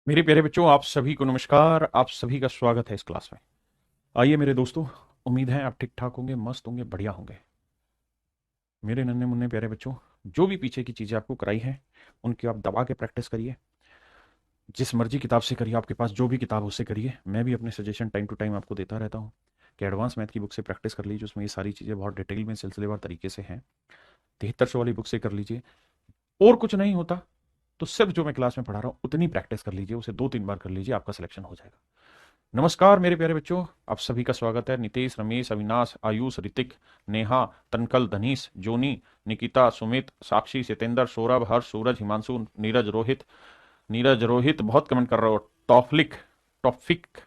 मेरे प्यारे बच्चों, आप सभी को नमस्कार। आप सभी का स्वागत है इस क्लास में। आइए मेरे दोस्तों, उम्मीद है आप ठीक ठाक होंगे, मस्त होंगे, बढ़िया होंगे। मेरे नन्हे मुन्ने प्यारे बच्चों, जो भी पीछे की चीज़ें आपको कराई हैं उनकी आप दबा के प्रैक्टिस करिए। जिस मर्जी किताब से करिए, आपके पास जो भी किताब हो उससे करिए। मैं भी अपने सजेशन टाइम टू टाइम आपको देता रहता हूँ कि एडवांस मैथ की बुक से प्रैक्टिस कर लीजिए, उसमें ये सारी चीज़ें बहुत डिटेल में सिलसिलेवार तरीके से हैं। 7300 वाली बुक से कर लीजिए। और कुछ नहीं होता तो सिर्फ जो मैं क्लास में पढ़ा रहा हूँ उतनी प्रैक्टिस कर लीजिए, उसे 2-3 बार कर लीजिए, आपका सिलेक्शन हो जाएगा। नमस्कार मेरे प्यारे बच्चों, आप सभी का स्वागत है। नीतीश, रमेश, अविनाश, आयुष, ऋतिक, नेहा, तनकल, धनीश, जोनी, निकिता, सुमित, साक्षी, सत्येंद्र, सौरभ, हर्ष, सूरज, हिमांशु, नीरज रोहित बहुत कमेंट कर रहे हो। टॉफिक,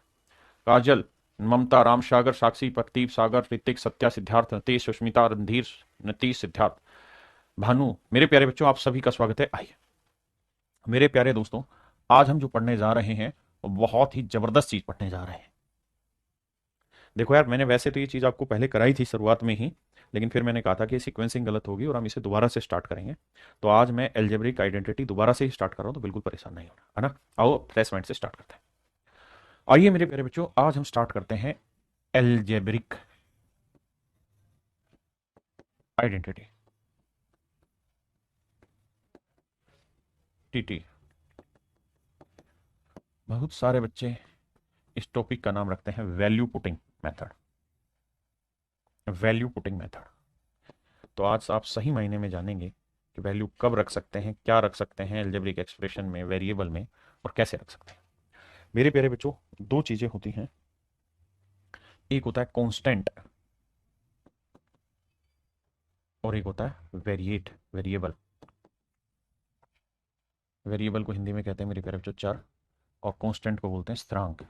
काजल, ममता, राम सागर, साक्षी, प्रदीप, सागर, ऋतिक, सत्या, सिद्धार्थ, नतीश, सुष्मिता, रणधीर, नतीश, सिद्धार्थ, भानु। मेरे प्यारे बच्चों, आप सभी का स्वागत है। आइए मेरे प्यारे दोस्तों, आज हम जो पढ़ने जा रहे हैं वो बहुत ही जबरदस्त चीज पढ़ने जा रहे हैं। देखो यार, मैंने वैसे तो ये चीज़ आपको पहले कराई थी शुरुआत में ही, लेकिन फिर मैंने कहा था कि सीक्वेंसिंग गलत होगी और हम इसे दोबारा से स्टार्ट करेंगे। तो आज मैं एल्जेब्रिक आइडेंटिटी दोबारा से ही स्टार्ट कर रहा हूँ, तो बिल्कुल परेशान नहीं होना, है ना। आओ फ्रेश माइंड से स्टार्ट करते हैं। आइए मेरे प्यारे बच्चों, आज हम स्टार्ट करते हैं एल्जेब्रिक आइडेंटिटी, टीटी। बहुत सारे बच्चे इस टॉपिक का नाम रखते हैं value putting method. Value putting method. तो आज आप सही मायने में जानेंगे कि वैल्यू कब रख सकते हैं, क्या रख सकते हैं एल्जेब्रिक एक्सप्रेशन में, वेरिएबल में, और कैसे रख सकते हैं। मेरे प्यारे बच्चों, दो चीजें होती हैं। एक होता है कांस्टेंट और एक होता है वेरिएबल। वेरिएबल को हिंदी में कहते हैं मेरे प्यारे बच्चों चर, और कांस्टेंट को बोलते हैं स्थिरांक।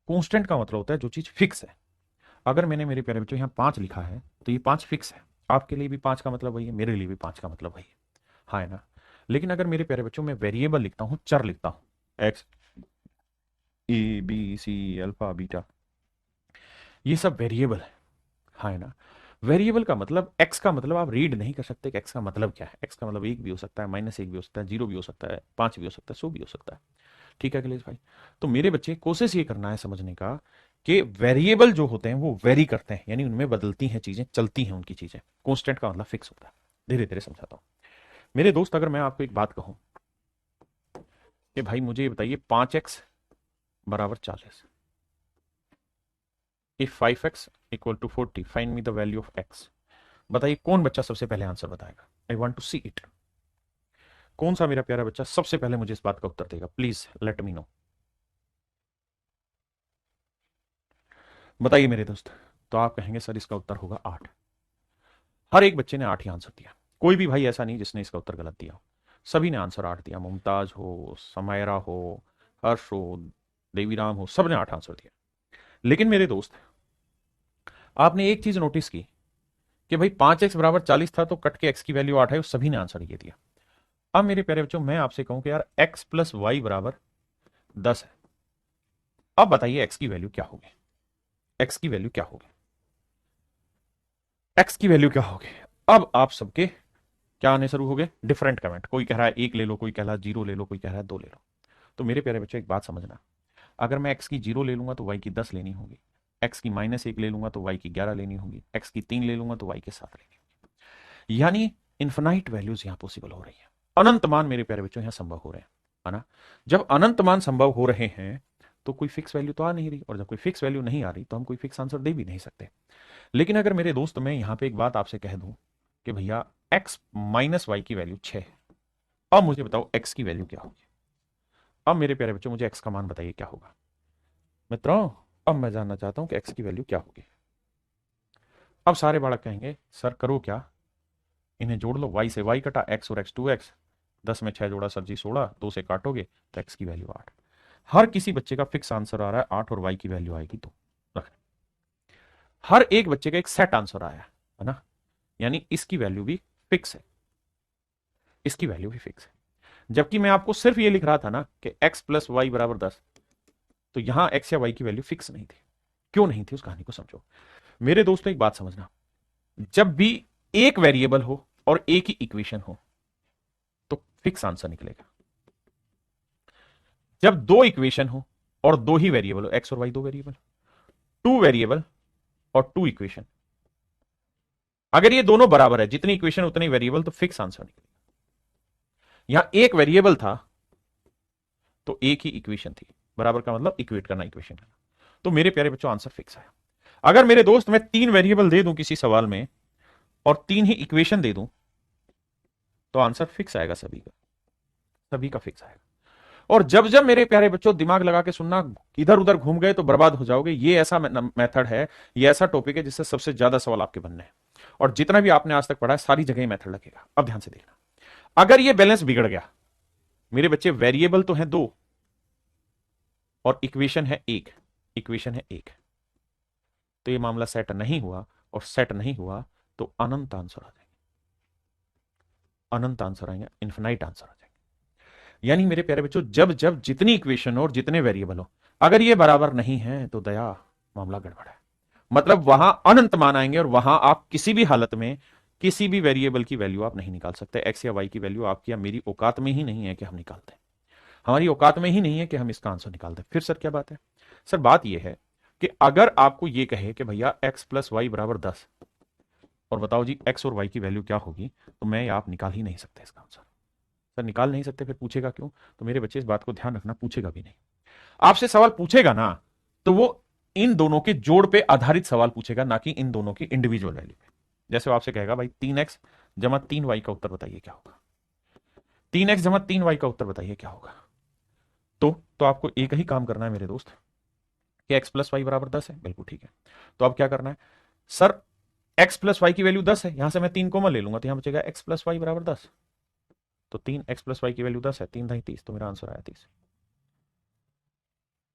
कांस्टेंट का मतलब होता है जो चीज फिक्स है। अगर मैंने मेरे प्यारे बच्चों यहाँ 5 लिखा है तो ये 5 फिक्स है। आपके लिए भी 5 का मतलब वही है, मेरे लिए भी 5 का मतलब वही है। हाँ, है ना। लेकिन अगर मेरे प्यारे बच्चों मैं वेरिएबल लिखता हूँ, चर लिखता हूँ, एक्स, ए, बी, सी, अल्फा, बीटा, ये सब वेरिएबल है। हाँ, है ना। वेरिएबल का मतलब, एक्स का मतलब आप रीड नहीं कर सकते कि एक्स का मतलब क्या है। एक्स का मतलब 1 भी हो सकता है, -1 भी हो सकता है, 0 भी हो सकता है, 5 भी हो सकता है, 100 भी हो सकता है। ठीक है अखिलेश भाई। तो मेरे बच्चे, कोशिश ये करना है समझने का कि वेरिएबल जो होते हैं वो वेरी करते हैं, यानी उनमें बदलती हैं चीजें, चलती हैं उनकी चीजें। कॉन्स्टेंट का मतलब फिक्स होता है। धीरे धीरे समझाता हूँ मेरे दोस्त। अगर मैं आपको एक बात कहूं कि भाई मुझे ये बताइए 5x = 40, if 5x = 40, find me the value of x। बताइए कौन बच्चा सबसे पहले आंसर बताएगा। I want to see it. कौन सा मेरा प्यारा बच्चा सबसे पहले मुझे इस बात का उत्तर देगा, प्लीज लेट मी नो। बताइए मेरे दोस्त। तो आप कहेंगे सर इसका उत्तर होगा 8। हर एक बच्चे ने 8 ही आंसर दिया। कोई भी भाई ऐसा नहीं जिसने इसका उत्तर गलत दिया हो। सभी ने आंसर 8 दिया। मुमताज हो, समायरा हो, हर्ष हो, देवीराम हो, सब ने 8 आंसर दिया। लेकिन मेरे दोस्त, आपने एक चीज नोटिस की कि भाई 5x = 40 था तो कट के x की वैल्यू 8 है, सभी ने आंसर ये दिया। अब मेरे प्यारे बच्चों, मैं आपसे कहूं कि यार x + y = 10 है। अब बताइए x की वैल्यू क्या होगी। x की वैल्यू क्या होगी। x की वैल्यू क्या होगी। अब आप सबके क्या आने शुरू हो गए, डिफरेंट कमेंट। कोई कह रहा है 1 ले लो, कोई कह रहा है 0 ले लो, कोई कह रहा है 2 ले लो। तो मेरे प्यारे बच्चों, एक बात समझना। अगर मैं x की 0 ले लूंगा तो y की 10 लेनी होगी। x की -1 ले लूंगा तो y की 11 लेनी होगी। x की 3 ले लूंगा तो y के 7 लेनी होगी। यानी इन्फिनाइट वैल्यूज यहां पॉसिबल हो रही है। अनंत मान मेरे प्यारे बच्चों यहां संभव हो रहे हैं, है ना। जब अनंत मान संभव हो रहे हैं तो कोई फिक्स वैल्यू तो आ नहीं रही, और जब कोई फिक्स वैल्यू नहीं आ रही तो हम कोई फिक्स आंसर दे भी नहीं सकते। लेकिन अगर मेरे दोस्त मैं यहां पे एक बात आपसे कह दूं कि भैया x - y की वैल्यू 6 है, अब मुझे बताओ x की वैल्यू क्या होगी। अब मेरे प्यारे बच्चों मुझे x का मान बताइए क्या होगा। मित्रों, अब मैं जानना चाहता हूं कि x की वैल्यू क्या होगी। अब सारे बालक कहेंगे सर करो क्या, इन्हें जोड़ लो। y से y कटा, x और x 2x, 10 में 6 जोड़ा सर जी 16, 2 से काटोगे तो x की वैल्यू 8। हर किसी बच्चे का फिक्स आंसर आ रहा है 8, और y की वैल्यू आएगी 2। हर एक बच्चे का एक सेट आंसर आया है ना। यानी इसकी वैल्यू भी फिक्स है, इसकी वैल्यू भी फिक्स है। जबकि मैं आपको सिर्फ ये लिख रहा था ना कि x + y = 10, तो यहां x या y की वैल्यू फिक्स नहीं थी। क्यों नहीं थी उस कहानी को समझो। मेरे दोस्तों एक बात समझना, जब भी एक वेरिएबल हो और एक ही इक्वेशन हो तो फिक्स आंसर निकलेगा। जब दो इक्वेशन हो और दो ही वेरिएबल हो, एक्स और वाई दो वेरिएबल, टू वेरिएबल और टू इक्वेशन, अगर ये दोनों बराबर है, जितनी इक्वेशन उतनी वेरिएबल, तो फिक्स आंसर निकलेगा। यहां एक वेरिएबल था तो एक ही इक्वेशन थी, बराबर का मतलब इक्वेट करना, इक्वेशन करना, तो मेरे प्यारे बच्चों आंसर फिक्स आया। अगर मेरे दोस्त मैं तीन वेरिएबल दे दूं किसी सवाल में और तीन ही इक्वेशन दे दूं, तो आंसर फिक्स आएगा, सभी का फिक्स आएगा। और जब जब मेरे प्यारे बच्चों दिमाग लगा के सुनना, इधर उधर घूम गए तो बर्बाद हो जाओगे। ये ऐसा मेथड है, ये ऐसा टॉपिक है जिससे सबसे ज्यादा सवाल आपके बनने हैं। और जितना भी आपने आज तक पढ़ा है सारी जगह ही मेथड लगेगा। अब ध्यान से देखना, अगर ये बैलेंस बिगड़ गया, मेरे बच्चे वेरिएबल तो है दो और इक्वेशन है एक, इक्वेशन है एक, तो ये मामला सेट नहीं हुआ, और सेट नहीं हुआ तो अनंत आंसर आ जाएंगे, अनंत आंसर आएंगे, इन्फिनाइट आंसर आ जाएंगे। यानी मेरे प्यारे बच्चों, जब जब जितनी इक्वेशन हो और जितने वेरिएबल हो, अगर ये बराबर नहीं है तो दया, मामला गड़बड़ है। मतलब वहां अनंत मान आएंगे और वहां आप किसी भी हालत में किसी भी वेरिएबल की वैल्यू आप नहीं निकाल सकते। एक्स या वाई की वैल्यू आपकी या मेरी औकात में ही नहीं है कि हम निकालते हैं, हमारी औकात में ही नहीं है कि हम इसका आंसर निकालते हैं। फिर सर क्या बात है? सर बात यह है कि अगर आपको यह कहे कि भैया एक्स प्लस वाई बराबर 10, और बताओ जी एक्स और वाई की वैल्यू क्या होगी, तो मैं आप निकाल ही नहीं सकते इसका आंसर। सर निकाल नहीं सकते, फिर पूछेगा क्यों? तो मेरे बच्चे इस बात को ध्यान रखना, पूछेगा भी नहीं। आपसे सवाल पूछेगा ना, तो वो इन दोनों के जोड़ पे आधारित सवाल पूछेगा, ना कि इन दोनों की इंडिविजुअल वैल्यू पे। जैसे वो आपसे कहेगा भाई 3x जमा 3y का उत्तर बताइए क्या होगा, 3x जमा 3y का उत्तर बताइए क्या होगा। तो आपको एक ही काम करना है मेरे दोस्त, कि x प्लस वाई बराबर 10 है, बिल्कुल ठीक है। तो अब क्या करना है? सर x प्लस वाई की वैल्यू 10 है, यहां से मैं 3 कॉमन ले लूंगा, तो यहां बचेगा x प्लस वाई बराबर 10। तो 3x प्लस वाई की वैल्यू 10 है, 3 30, तो मेरा आंसर आया 30।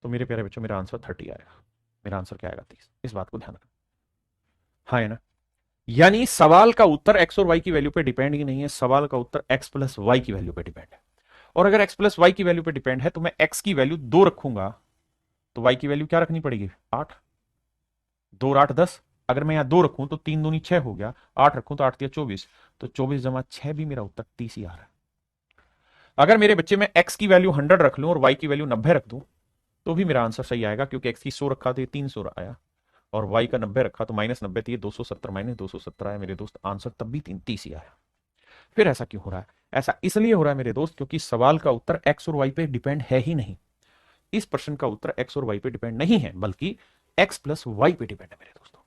तो मेरे प्यारे बच्चों मेरा आंसर 30 आएगा। मेरा आंसर क्या आएगा? 30। इस बात को ध्यान रखना, हाँ है ना? यानी सवाल का उत्तर एक्स और वाई की वैल्यू पे डिपेंड ही नहीं है, सवाल का उत्तर एक्स प्लस वाई की वैल्यू पे डिपेंड है। और अगर एक्स प्लस वाई की वैल्यू पे डिपेंड है तो मैं एक्स की वैल्यू 2 रखूंगा, तो वाई की वैल्यू क्या रखनी पड़ेगी? 8। 2 और 8 10। अगर मैं यहां 2 रखूं तो 3 दूनी 6 हो गया, 8 रखूं तो 8 दिया 24, तो 24 जमा 6 भी मेरा उत्तर 30 ही आ रहा है। अगर मेरे बच्चे में एक्स की वैल्यू 100 रख लूं और वाई की वैल्यू 90 रख दूं, तो भी मेरा आंसर सही आएगा, क्योंकि एक्स की 100 रखा तो ये 300 आया, और वाई का 90 रखा तो -90 थी, 270 -270 आया मेरे दोस्त, आंसर तब भी 30 ही आया। फिर ऐसा क्यों हो रहा है? ऐसा इसलिए हो रहा है मेरे दोस्त, क्योंकि सवाल का उत्तर एक्स और वाई पे डिपेंड है ही नहीं। इस प्रश्न का उत्तर एक्स और वाई पे डिपेंड नहीं है, बल्कि एक्स प्लस वाई पे डिपेंड है मेरे दोस्तों।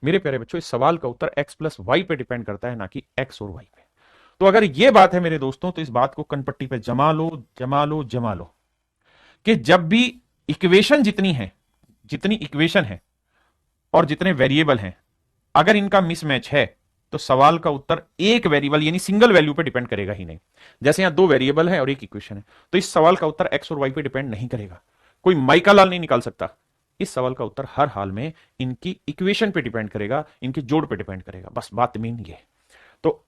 मेरे प्यारे बच्चों, इस सवाल का उत्तर एक्स प्लस वाई पे डिपेंड करता है, ना कि एक्स और वाई पे। तो अगर यह बात है मेरे दोस्तों, तो इस बात को कनपट्टी पे जमा लो, जमा लो, जमा लो, कि जब भी इक्वेशन जितनी है, जितनी इक्वेशन है और जितने वेरिएबल हैं, अगर इनका मिसमैच है, तो सवाल का उत्तर एक वेरिएबल यानी सिंगल वैल्यू पे डिपेंड करेगा ही नहीं। जैसे यहां दो वेरिएबल है और एक इक्वेशन है, तो इस सवाल का उत्तर एक्स और वाई पे डिपेंड नहीं करेगा। कोई माइका लाल नहीं निकाल सकता। इस सवाल का उत्तर हर हाल में इनकी इक्वेशन पे डिपेंड करेगा, इनके जोड़ पे डिपेंड करेगा। बस बात मीन ये। तो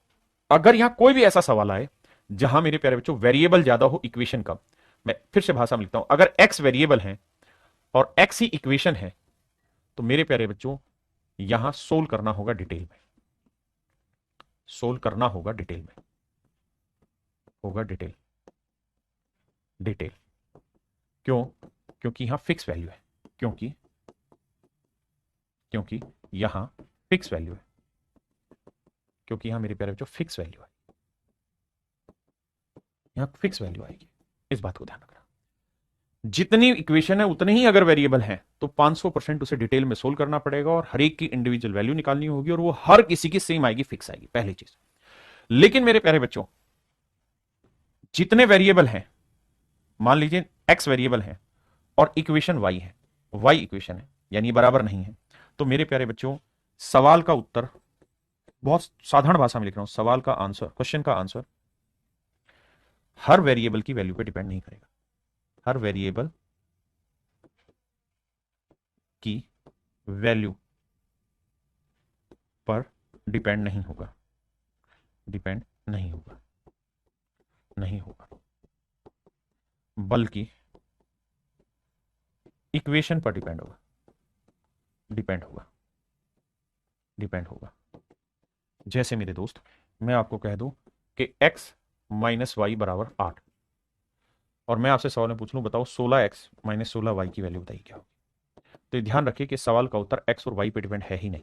अगर यहां कोई भी ऐसा सवाल आए जहां मेरे प्यारे बच्चों वेरिएबल ज्यादा हो, इक्वेशन कम, मैं फिर से भाषा में लिखता हूं, अगर एक्स वेरिएबल है और एक्स ही इक्वेशन है, तो मेरे प्यारे बच्चों यहां सोल्व करना होगा डिटेल में, सोल्व करना होगा डिटेल में, होगा डिटेल, डिटेल। क्यों? क्योंकि यहां फिक्स वैल्यू है, क्योंकि क्योंकि यहां फिक्स वैल्यू है, क्योंकि यहां मेरे प्यारे बच्चों फिक्स वैल्यू है, यहां फिक्स वैल्यू आएगी। इस बात को ध्यान रखना। जितनी इक्वेशन है उतने ही अगर वेरिएबल हैं, तो 500% उसे डिटेल में सोल्व करना पड़ेगा और हर एक की इंडिविजुअल वैल्यू निकालनी होगी, और वो हर किसी की सेम आएगी, फिक्स आएगी, पहली चीज। लेकिन मेरे प्यारे बच्चों, जितने वेरिएबल हैं, मान लीजिए एक्स वेरिएबल है और इक्वेशन वाई है, वाई इक्वेशन है, यानी बराबर नहीं है, तो मेरे प्यारे बच्चों सवाल का उत्तर, बहुत साधारण भाषा में लिख रहा हूं, सवाल का आंसर, क्वेश्चन का आंसर हर वेरिएबल की वैल्यू पे डिपेंड नहीं करेगा, हर वेरिएबल की वैल्यू पर डिपेंड नहीं होगा, डिपेंड नहीं होगा, नहीं होगा, बल्कि इक्वेशन पर डिपेंड होगा, डिपेंड होगा, डिपेंड होगा। जैसे मेरे दोस्त, मैं आपको कह दूं कि x माइनस वाई बराबर 8, और मैं आपसे सवाल में पूछ लूं, बताओ 16x माइनस 16y की वैल्यू बताइए क्या होगी। तो ध्यान रखिए कि सवाल का उत्तर x और y पे डिपेंड है ही नहीं।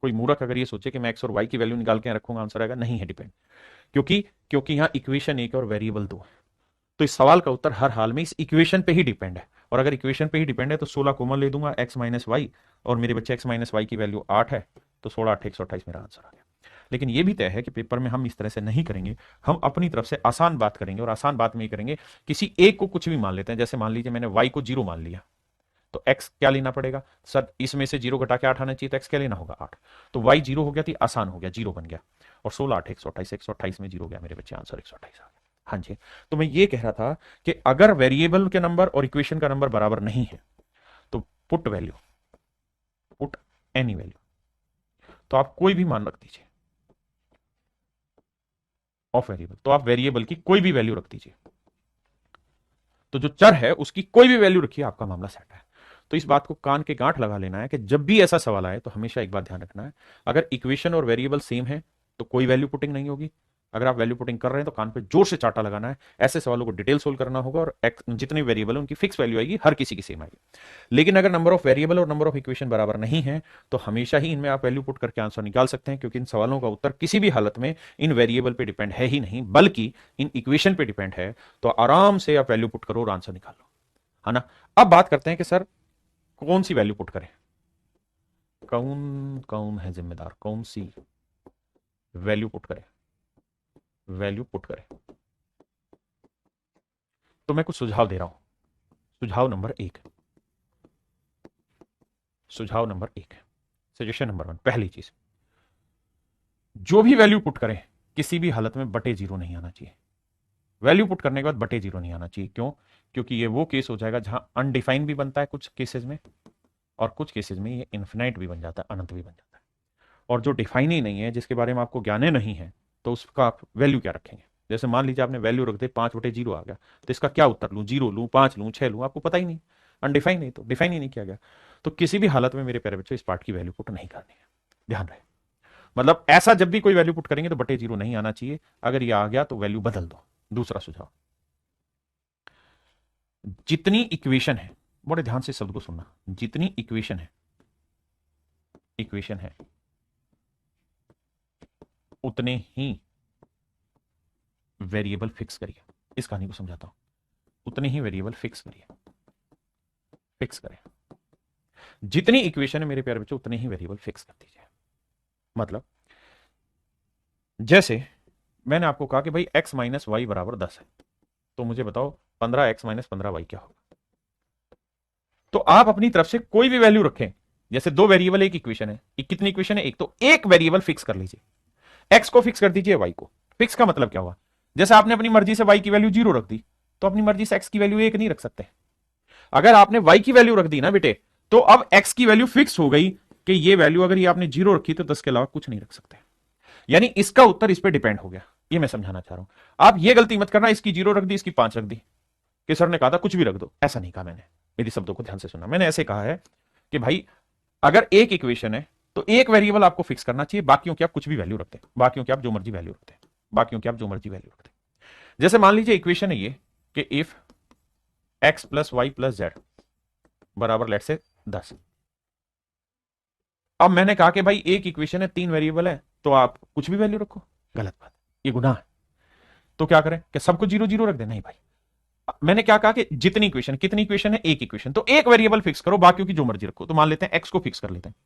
कोई मूर्ख अगर ये सोचे कि मैं x और y की वैल्यू निकाल के रखूंगा आंसर आएगा, नहीं है डिपेंड। क्योंकि क्योंकि यहाँ इक्वेशन एक और वेरिएबल दो है, तो इस सवाल का उत्तर हर हाल में इस इक्वेशन पे ही डिपेंड है। और अगर इक्वेशन पे ही डिपेंड है तो 16 कॉमन ले दूंगा, x माइनस वाई, और मेरे बच्चे x माइनस वाई की वैल्यू 8 है, तो 16 8 128 मेरा आंसर आ गया। लेकिन यह भी तय है कि पेपर में हम इस तरह से नहीं करेंगे, हम अपनी तरफ से आसान बात करेंगे, और आसान बात में ही करेंगे। किसी एक को कुछ भी मान लेते हैं, जैसे मान लीजिए मैंने y को 0 मान लिया, तो x क्या लेना पड़ेगा सर, इसमें से 0 घटा के 8 आना चाहिए, तो x क्या लेना होगा 8, तो y 0 हो गया, तो आसान हो गया, 0 बन गया, और 16 8 128, 128 में 0 गया, मेरे बच्चे आंसर 128 आ गया। हाँ जी, तो मैं ये कह रहा था कि अगर वेरिएबल के नंबर और इक्वेशन का नंबर बराबर नहीं है तो put value, put any value, तो आप कोई भी मान रख दीजिए ऑफ वेरिएबल, तो आप वेरिएबल की कोई भी वैल्यू रख दीजिए, तो जो चर है उसकी कोई भी वैल्यू रखिए, आपका मामला सेट है। तो इस बात को कान के गांठ लगा लेना है कि जब भी ऐसा सवाल आए तो हमेशा एक बात ध्यान रखना है, अगर इक्वेशन और वेरिएबल सेम है तो कोई वैल्यू पुटिंग नहीं होगी। अगर आप वैल्यू पुटिंग कर रहे हैं तो कान पे जोर से चाटा लगाना है, ऐसे सवालों को डिटेल सोल्व करना होगा, और जितने वेरिएबल है उनकी फिक्स वैल्यू आएगी, हर किसी की सेम आएगी। लेकिन अगर नंबर ऑफ वेरिएबल और नंबर ऑफ इक्वेशन बराबर नहीं है तो हमेशा ही इनमें आप वैल्यू पुट करके आंसर निकाल सकते हैं, क्योंकि इन सवालों का उत्तर किसी भी हालत में इन वेरिएबल पे डिपेंड है ही नहीं, बल्कि इन इक्वेशन पे डिपेंड है। तो आराम से आप वैल्यू पुट करो और आंसर निकाल लो, है ना। अब बात करते हैं कि सर कौन सी वैल्यू पुट करें, कौन कौन है जिम्मेदार, कौन सी वैल्यू पुट करें, वैल्यू पुट करें। तो मैं कुछ सुझाव दे रहा हूं। सुझाव नंबर एक, सुझाव नंबर एक, सजेशन नंबर 1, पहली चीज, जो भी वैल्यू पुट करें किसी भी हालत में बटे 0 नहीं आना चाहिए। वैल्यू पुट करने के बाद बटे 0 नहीं आना चाहिए, क्यों? क्योंकि ये वो केस हो जाएगा जहां अनडिफाइंड भी बनता है कुछ केसेस में, और कुछ केसेस में ये इन्फिनाइट भी बन जाता है, अनंत भी बन जाता है। और जो डिफाइन ही नहीं है, जिसके बारे में आपको ज्ञान नहीं है, तो उसका आप वैल्यू क्या रखेंगे। जैसे मान लीजिए आपने वैल्यू रख दे 5/0 आ गया, तो इसका क्या उत्तर लूं, 0 लूं, 5 लूं, 6 लूं, आपको पता ही नहीं, अनडिफाइन नहीं, तो डिफाइन ही नहीं किया गया। तो किसी भी हालत में मेरे प्यारे बच्चों इस पार्ट की वैल्यू पुट नहीं करनी है, ध्यान रहे। मतलब ऐसा जब भी कोई वैल्यू पुट करेंगे तो बटे 0 नहीं आना चाहिए, अगर ये आ गया तो वैल्यू बदल दो। दूसरा सुझाव, जितनी इक्वेशन है, बड़े ध्यान से शब्द को सुनना, जितनी इक्वेशन है, इक्वेशन है उतने ही वेरिएबल फिक्स करिए। इस कहानी को समझाता हूं, उतने ही वेरिएबल फिक्स करिए, फिक्स करें। जितनी इक्वेशन है मेरे प्यारे बच्चों उतने ही वेरिएबल फिक्स कर दीजिए। मतलब जैसे मैंने आपको कहा कि भाई x माइनस वाई बराबर 10 है, तो मुझे बताओ 15x माइनस 15y क्या होगा। तो आप अपनी तरफ से कोई भी वैल्यू रखें, जैसे दो वेरिएबल एक इक्वेशन है, कितनी इक्वेशन है, एक, तो एक वेरिएबल फिक्स कर लीजिए, x को फिक्स कर दीजिए, y को फिक्स का मतलब क्या हुआ, जैसे आपने अपनी मर्जी से y की वैल्यू 0 रख दी, तो अपनी मर्जी से x की वैल्यू 1 नहीं रख सकते। अगर आपने y की वैल्यू रख दी ना बेटे, तो अब x की वैल्यू फिक्स हो गई कि ये वैल्यू अगर ये आपने 0 रखी तो 10 के अलावा कुछ नहीं रख सकते। यानी इसका उत्तर इस पर डिपेंड हो गया, ये मैं समझाना चाह रहा हूं। आप ये गलती मत करना, इसकी 0 रख दी, इसकी 5 रख दी, कि सर ने कहा था कुछ भी रख दो, ऐसा नहीं कहा मैंने, मेरी शब्दों को ध्यान से सुनना। मैंने ऐसे कहा है कि भाई अगर एक इक्वेशन है तो एक वेरिएबल आपको फिक्स करना चाहिए, बाकियों की आप कुछ भी वैल्यू रखते हैं, बाकियों की आप जो मर्जी वैल्यू रखते हैं, बाकियों की आप जो मर्जी वैल्यू रखते हैं। जैसे मान लीजिए इक्वेशन है ये कि if x plus Y plus Z बराबर लेट से 10। अब मैंने कहा कि भाई एक इक्वेशन है, 3 वेरिएबल है, तो आप कुछ भी वैल्यू रखो, गलत बात, ये गुनाह है। तो क्या करें कि सबको 0 0 रख दे, नहीं भाई। मैंने क्या कहा कि जितनी इक्वेशन, कितनी इक्वेशन है, एक इक्वेशन, तो एक वेरिएबल फिक्स करो, बाकियों की जो मर्जी रखो। तो मान लेते हैं x को फिक्स कर लेते हैं।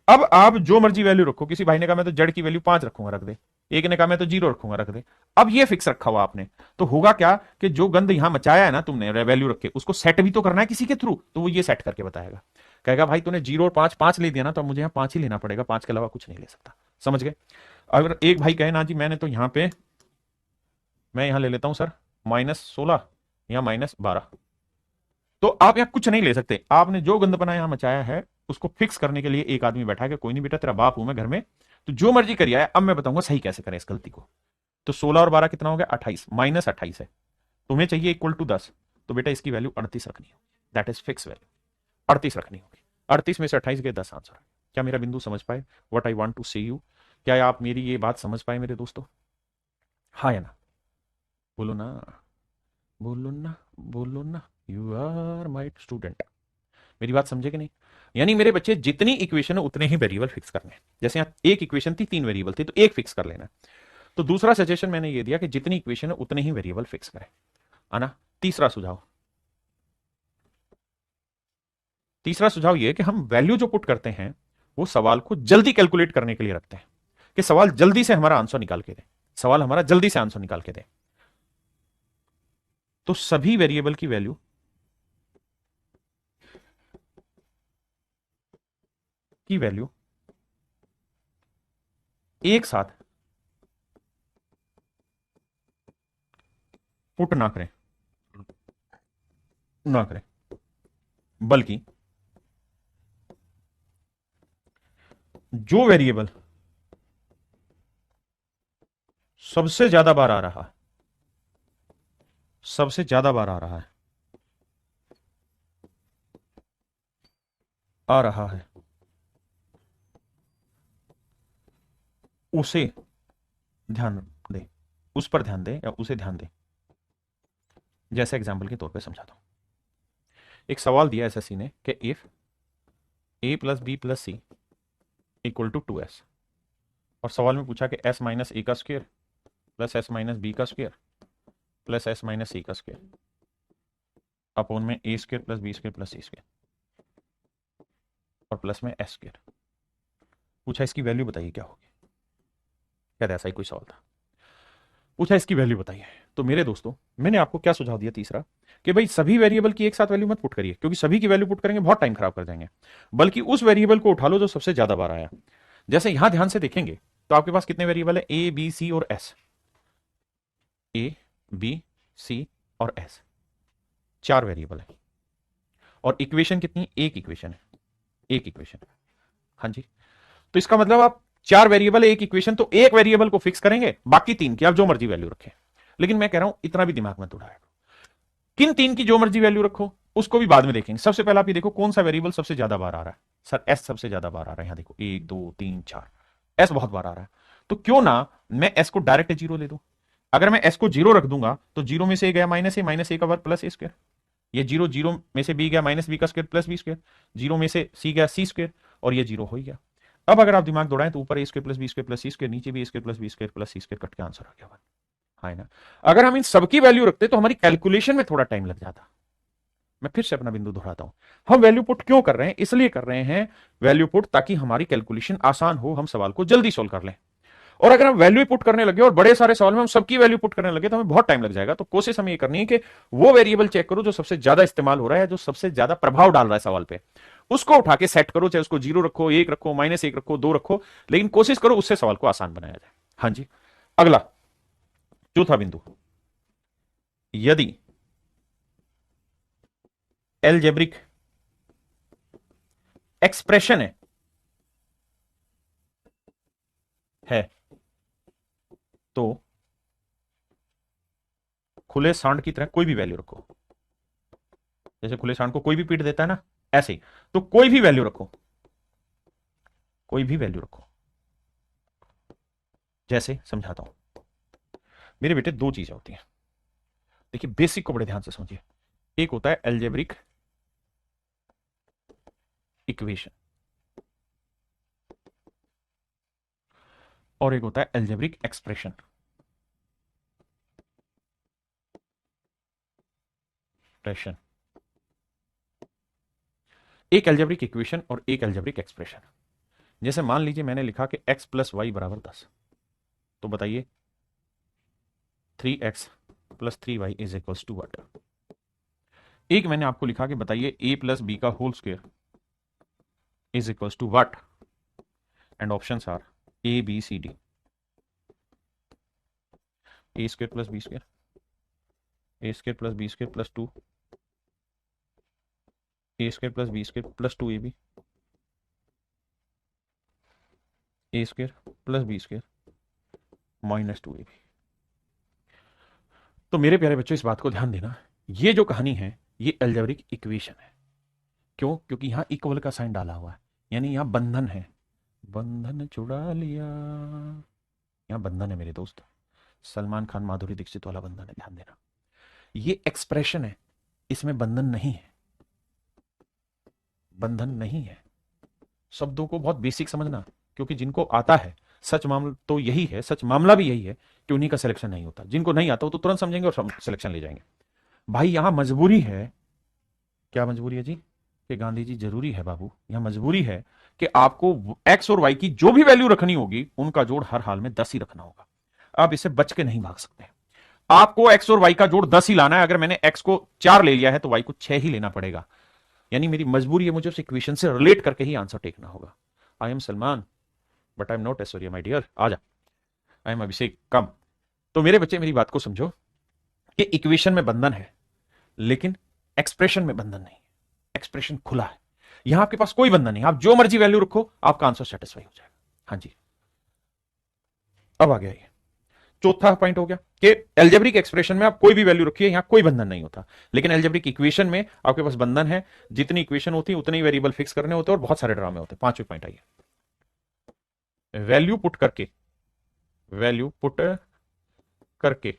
अब आप जो मर्जी वैल्यू रखो, किसी भाई ने कहा मैं तो जेड की वैल्यू 5 रखूंगा, रख दे, एक ने कहा मैं तो 0 रखूंगा, रख दे। अब ये फिक्स रखा हुआ आपने, तो होगा क्या कि जो गंद यहां मचाया है ना तुमने वैल्यू रख के, उसको सेट भी तो करना है किसी के थ्रू, तो वो ये सेट करके बताएगा, कहेगा भाई तूने 0 और 5 5 ले दिया ना, तो अब मुझे यहां 5 ही लेना पड़ेगा, 5 के अलावा कुछ नहीं ले सकता। समझ गए? अगर एक भाई कहे ना जी मैंने तो यहां पे, मैं यहां ले लेता हूं सर -16 या -12, तो आप यहां कुछ नहीं ले सकते। आपने जो गंदपना यहां मचाया है उसको फिक्स करने के लिए एक आदमी बैठा है कि कोई नहीं बेटा तेरा बाप हूं मैं घर में, तो जो मर्जी करिए। अब मैं बताऊंगा सही कैसे करें इस गलती को। तो 16 और 12 कितना हो गया, 28, -28 है, तुम्हें चाहिए इक्वल टू 10, तो बेटा इसकी वैल्यू 38 रखनी होगी, दैट इज फिक्स वैल्यू, 38 रखनी होगी। 38 में से 28 गए 10 आंसर। क्या मेरा बिंदु समझ पाए, व्हाट आई वांट टू से यू? क्या आप मेरी ये बात समझ पाए मेरे दोस्तों? हाँ या ना? बोलो ना, बोलो ना, बोलो ना, यू आर माई स्टूडेंट। मेरी बात समझे कि नहीं? यानी मेरे बच्चे जितनी इक्वेशन है उतने ही वेरिएबल फिक्स करने हैं। जैसे यहाँ एक इक्वेशन थी, तीन वेरिएबल थी, तो एक फिक्स कर लेना। तो दूसरा सजेशन मैंने ये दिया कि जितनी इक्वेशन है उतने ही वेरिएबल फिक्स करें। आना तीसरा सुझाव। तीसरा सुझाव ये कि हम वैल्यू जो पुट करते हैं वो सवाल को जल्दी कैलकुलेट करने के लिए रखते हैं, कि सवाल जल्दी से हमारा आंसर निकाल के दे, सवाल हमारा जल्दी से आंसर निकाल के दे। तो सभी वेरिएबल की वैल्यू एक साथ पुट ना करें, बल्कि जो वेरिएबल सबसे ज्यादा बार आ रहा है, सबसे ज्यादा बार आ रहा है उसे ध्यान दे, उस पर ध्यान दे या उसे ध्यान दे। जैसे एग्जाम्पल के तौर पे समझाता हूं। एक सवाल दिया एसएससी ने कि if a plus B plus C equal to 2s, और सवाल में पूछा कि s माइनस ए का square plus s minus B का square plus s minus C का स्क्वायर अपॉन में a square plus B square plus C square और प्लस में s स्क्वायर। पूछा इसकी वैल्यू बताइए क्या होगी। शायद ऐसा ही कोई सवाल था। पूछा इसकी वैल्यू बताइए। तो मेरे दोस्तों, मैंने आपको क्या सुझाव दिया तीसरा, कि भाई सभी वेरिएबल की एक साथ वैल्यू मत पुट करिए, क्योंकि सभी की वैल्यू पुट करेंगे बहुत टाइम खराब कर जाएंगे। बल्कि उस वेरिएबल को उठा लो जो सबसे ज्यादा बार आया। जैसे यहां ध्यान से देखेंगे तो आपके पास कितने वेरिएबल है, ए बी सी और एस। ए बी सी और एस, चार वेरिएबल है। और इक्वेशन कितनी, एक इक्वेशन है, एक इक्वेशन। हाँ जी। तो इसका मतलब आप चार वेरिएबल है, एक इक्वेशन, तो एक वेरिएबल को फिक्स करेंगे, बाकी तीन की आप जो मर्जी वैल्यू रखें। लेकिन मैं कह रहा हूं इतना भी दिमाग मत उड़ाया। किन तीन की जो मर्जी वैल्यू रखो उसको भी बाद में देखेंगे। सबसे पहले आप ये देखो कौन सा वेरिएबल सबसे ज्यादा बार आ रहा है। सर एस सबसे ज्यादा बार आ रहा है। यहां देखो 1 2 3 4, एस बहुत बार आ रहा है। तो क्यों ना मैं एस को डायरेक्ट जीरो ले दूं। अगर मैं एस को जीरो रख दूंगा तो जीरो में से गया माइनस ए का वर्ग प्लस ए स्क्वायर। ये जीरो, जीरो में से बी गया माइनस बी का square plus B square. Zero में से सी गया सी स्क्वायर, और ये जीरो हो ही गया। अब अगर आप दिमाग दौड़ाएं तो ऊपर A square plus B square plus C square, नीचे भी A square plus B square plus C square, cut के आंसर आ गया वन। है ना। अगर हम इन सबकी वैल्यू रखते तो हमारी कैलकुलेशन में थोड़ा टाइम लग जाता। मैं फिर से अपना बिंदु दोहराता हूं। हम वैल्यू पुट क्यों कर रहे हैं, इसलिए कर रहे हैं वैल्यू पुट ताकि हमारी कैलकुलेशन आसान हो, हम सवाल को जल्दी सोल्व कर लें। और अगर हम वैल्यू पुट करने लगे और बड़े सारे सवाल में हम सबकी वैल्यू पुट करने लगे तो हमें बहुत टाइम लग जाएगा। तो कोशिश हमें ये करनी है कि वो वेरिएबल चेक करो जो सबसे ज्यादा इस्तेमाल हो रहा है, जो सबसे ज्यादा प्रभाव डाल रहा है सवाल पे, उसको उठा के सेट करो। चाहे उसको जीरो रखो, एक रखो, माइनस एक रखो, दो रखो, लेकिन कोशिश करो उससे सवाल को आसान बनाया जाए। हाँ जी। अगला चौथा बिंदु, यदि एल्जेब्रिक एक्सप्रेशन है तो खुले सांड की तरह कोई भी वैल्यू रखो। जैसे खुले सांड को कोई भी पीट देता है ना, ऐसे ही। तो कोई भी वैल्यू रखो, कोई भी वैल्यू रखो। जैसे समझाता हूं। मेरे बेटे दो चीजें होती हैं, देखिए बेसिक को बड़े ध्यान से समझिए। एक होता है एल्जेब्रिक इक्वेशन और एक होता है एल्जेब्रिक एक्सप्रेशन। एक एल्जेब्रिक इक्वेशन और एक एल्जेब्रिक एक्सप्रेशन। जैसे मान लीजिए मैंने लिखा कि x प्लस वाई बराबर 10, तो बताइए 3x plus 3y is equals to what. एक मैंने आपको लिखा कि बताइए a प्लस बी का whole square is equals to what, and options are a b c d। a square plus B square, a square plus B square plus 2, a square plus B square plus 2ab, a square plus B square minus 2ab। तो मेरे प्यारे बच्चों इस बात को ध्यान देना, ये जो कहानी है ये एल्जेब्रिक इक्वेशन है। क्यों? क्योंकि यहां इक्वल का साइन डाला हुआ है, यानी यहां बंधन है। बंधन छुड़ा लिया, यहां बंधन है मेरे दोस्त। सलमान खान माधुरी दीक्षित वाला बंधन है, ध्यान देना। ये एक्सप्रेशन है, इसमें बंधन नहीं है, बंधन नहीं है। शब्दों को बहुत बेसिक समझना, क्योंकि जिनको आता है, सच मामला तो यही है, सच मामला भी यही है कि उन्हीं का सिलेक्शन नहीं होता। जिनको नहीं आता वो तो तुरंत समझेंगे और सिलेक्शन ले जाएंगे। भाई यहां मजबूरी है, क्या मजबूरी है जी? कि गांधी जी जरूरी है बाबू, यहां मजबूरी है कि आपको एक्स और वाई की जो भी वैल्यू रखनी होगी उनका जोड़ हर हाल में 10 ही रखना होगा। आप इसे बच के नहीं भाग सकते। आपको एक्स और वाई का जोड़ 10 ही लाना है। अगर मैंने एक्स को 4 ले लिया है तो वाई को 6 ही लेना पड़ेगा। यानी मेरी मजबूरी है, मुझे उस इक्वेशन से रिलेट करके ही आंसर टेकना होगा। I am Salman but I am not Aishwarya my dear, आ जा। I am Abhishek, come. तो मेरे बच्चे मेरी बात को समझो कि इक्वेशन में बंधन है लेकिन एक्सप्रेशन में बंधन नहीं। एक्सप्रेशन खुला है, यहां आपके पास कोई बंधन नहीं, आप जो मर्जी वैल्यू रखो आपका आंसर सेटिस्फाई हो जाएगा। हाँ जी, अब आ गया ये चौथा पॉइंट हो गया कि एल्जेब्रिक एक्सप्रेशन में आप कोई भी वैल्यू रखिए, यहां कोई बंधन नहीं होता। लेकिन एल्जेब्रिक इक्वेशन में आपके पास बंधन है। जितनी इक्वेशन होती है उतने ही वेरिएबल फिक्स करने होते हैं और बहुत सारे ड्रामे होते हैं। पांचवें पॉइंट आइए, वैल्यू पुट करके, वैल्यू पुट करके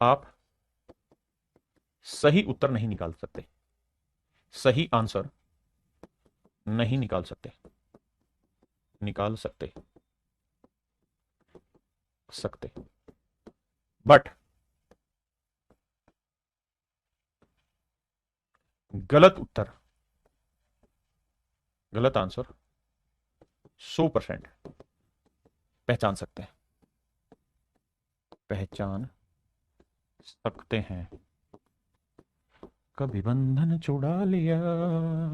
आप सही उत्तर नहीं निकाल सकते, सही आंसर नहीं निकाल सकते, निकाल सकते सकते बट गलत उत्तर, गलत आंसर 100% पहचान सकते हैं, पहचान सकते हैं। कभी बंधन छुड़ा लिया,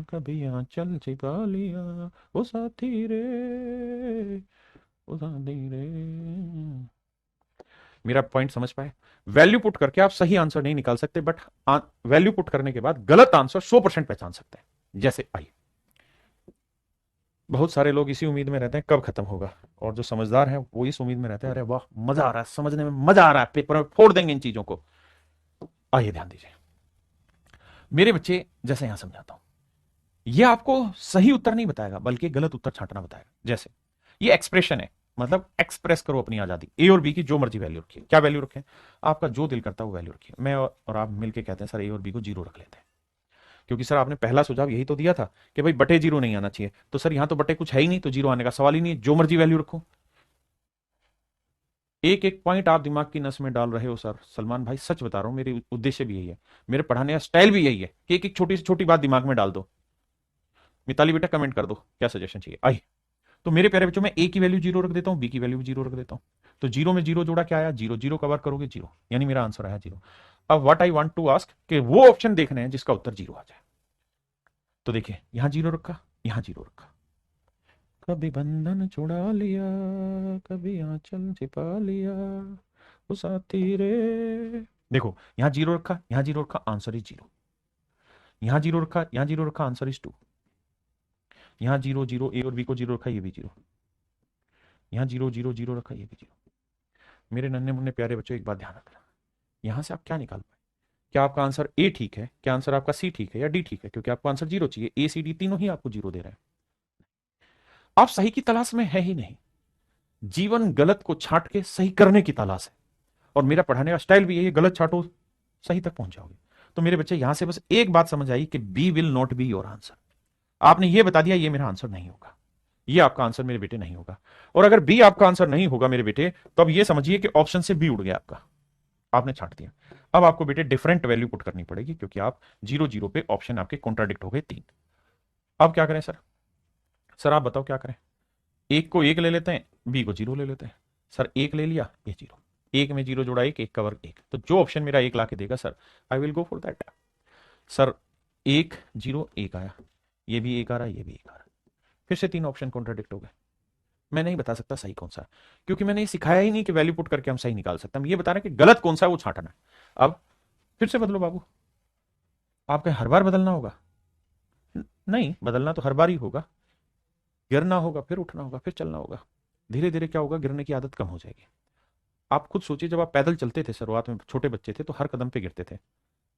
कभी आंचल छिपा लिया, वो साथी रे, वो साथी रे। मेरा पॉइंट समझ पाए? वैल्यू पुट करके आप सही आंसर नहीं निकाल सकते बट वैल्यू पुट करने के बाद गलत आंसर 100% पहचान सकते हैं। जैसे आई, बहुत सारे लोग इसी उम्मीद में रहते हैं कब खत्म होगा, और जो समझदार हैं वो इस उम्मीद में रहते हैं अरे वाह मजा आ रहा है, समझने में मजा आ रहा है, पेपर में फोड़ देंगे इन चीजों को। आइए ध्यान दीजिए मेरे बच्चे, जैसे यहां समझाता हूं, यह आपको सही उत्तर नहीं बताएगा बल्कि गलत उत्तर छांटना बताएगा। जैसे ये एक्सप्रेशन है, मतलब एक्सप्रेस करो अपनी आजादी, ए और बी की जो मर्जी वैल्यू रखिए। क्या वैल्यू रखें? आपका जो दिल करता है वो वैल्यू रखिए। मैं और आप मिलके कहते हैं सर ए और बी को 0 रख लेते हैं, क्योंकि सर आपने पहला सुझाव यही तो दिया था कि भाई बटे 0 नहीं आना चाहिए। तो सर यहां तो बटे कुछ है ही नहीं, तो 0 आने का सवाल ही नहीं है, जो मर्जी वैल्यू रखो। एक एक पॉइंट आप दिमाग की नस में डाल रहे हो सर। सलमान भाई सच बता रहा हूं, मेरे उद्देश्य भी यही है, मेरे पढ़ाने का स्टाइल भी यही है कि एक एक छोटी से छोटी बात दिमाग में डाल दो। मिताली बेटा कमेंट कर दो क्या सजेशन चाहिए। आई, तो मेरे प्यारे बच्चों, मैं ए की वैल्यू 0 रख देता हूं, बी की वैल्यू भी 0 रख देता हूं। तो 0 में 0 जोड़ा क्या आया? 0। 0 कवर करोगे 0, यानी मेरा आंसर आया 0। अब what I want to ask कि वो ऑप्शन देखने हैं जिसका उत्तर 0 आ जाए। तो देखिए यहां 0 रखा, यहां 0 रखा, कभी बंधन छुड़ा लिया, कभी आंचल छिपा लिया, वो साथी रे। देखो यहां 0 रखा, यहां 0 रखा, आंसर इज 0। यहां 0 रखा, यहां 0 रखा, आंसर इज 2। यहां 0 0, ए और बी को 0 रखा, ये भी 0। यहां 0 0 0 रखा, ये भी 0। मेरे नन्हे मुन्ने प्यारे बच्चों, एक बात ध्यान रखना, यहां से आप क्या निकाल पाए? क्या आपका आंसर ए ठीक है, क्या आंसर आपका सी ठीक है, या डी ठीक है? क्योंकि आपको आंसर 0 चाहिए, ए सी डी तीनों ही आपको 0 दे रहे हैं। आप सही की तलाश में है ही नहीं, जीवन गलत को छांट के सही करने की तलाश है। और मेरा पढ़ाने का स्टाइल भी यही है, गलत छांटो सही तक पहुंच जाओगे। तो मेरे बच्चे यहां से बस एक बात समझ आई कि B will not be your answer. आपने ये बता दिया ये मेरा आंसर नहीं होगा, ये आपका आंसर मेरे बेटे नहीं होगा। और अगर बी आपका आंसर नहीं होगा मेरे बेटे, तो अब ये समझिए कि ऑप्शन से बी उड़ गया आपका, आपने छांट दिया। अब आपको बेटे डिफरेंट वैल्यू पुट करनी पड़ेगी, क्योंकि आप 0 0 पे ऑप्शन आपके कॉन्ट्राडिक्ट हो गए 3। अब क्या करें सर? सर आप बताओ क्या करें? एक को 1 ले लेते हैं, बी को 0 ले लेते हैं। सर 1 ले लिया, ये 0, 1 में 0 जोड़ा 1, 1 का वर्ग 1, तो जो ऑप्शन मेरा 1 ला के देगा sir I will go for that. Sir 1 0 1 आया, ये भी 1 आ रहा है, ये भी 1 आ रहा है, फिर से 3 ऑप्शन कॉन्ट्राडिक्ट हो गए। मैं नहीं बता सकता सही कौन सा है, क्योंकि मैंने ये सिखाया ही नहीं कि वैल्यू पुट करके हम सही निकाल सकते हैं। हम ये बता रहे हैं कि गलत कौन सा है वो छांटना है। अब फिर से बदलो बाबू, आपको हर बार बदलना होगा? नहीं, बदलना तो हर बार ही होगा। गिरना होगा, फिर उठना होगा, फिर चलना होगा। धीरे धीरे क्या होगा, गिरने की आदत कम हो जाएगी। आप खुद सोचिए, जब आप पैदल चलते थे शुरुआत में, छोटे बच्चे थे तो हर कदम पे गिरते थे।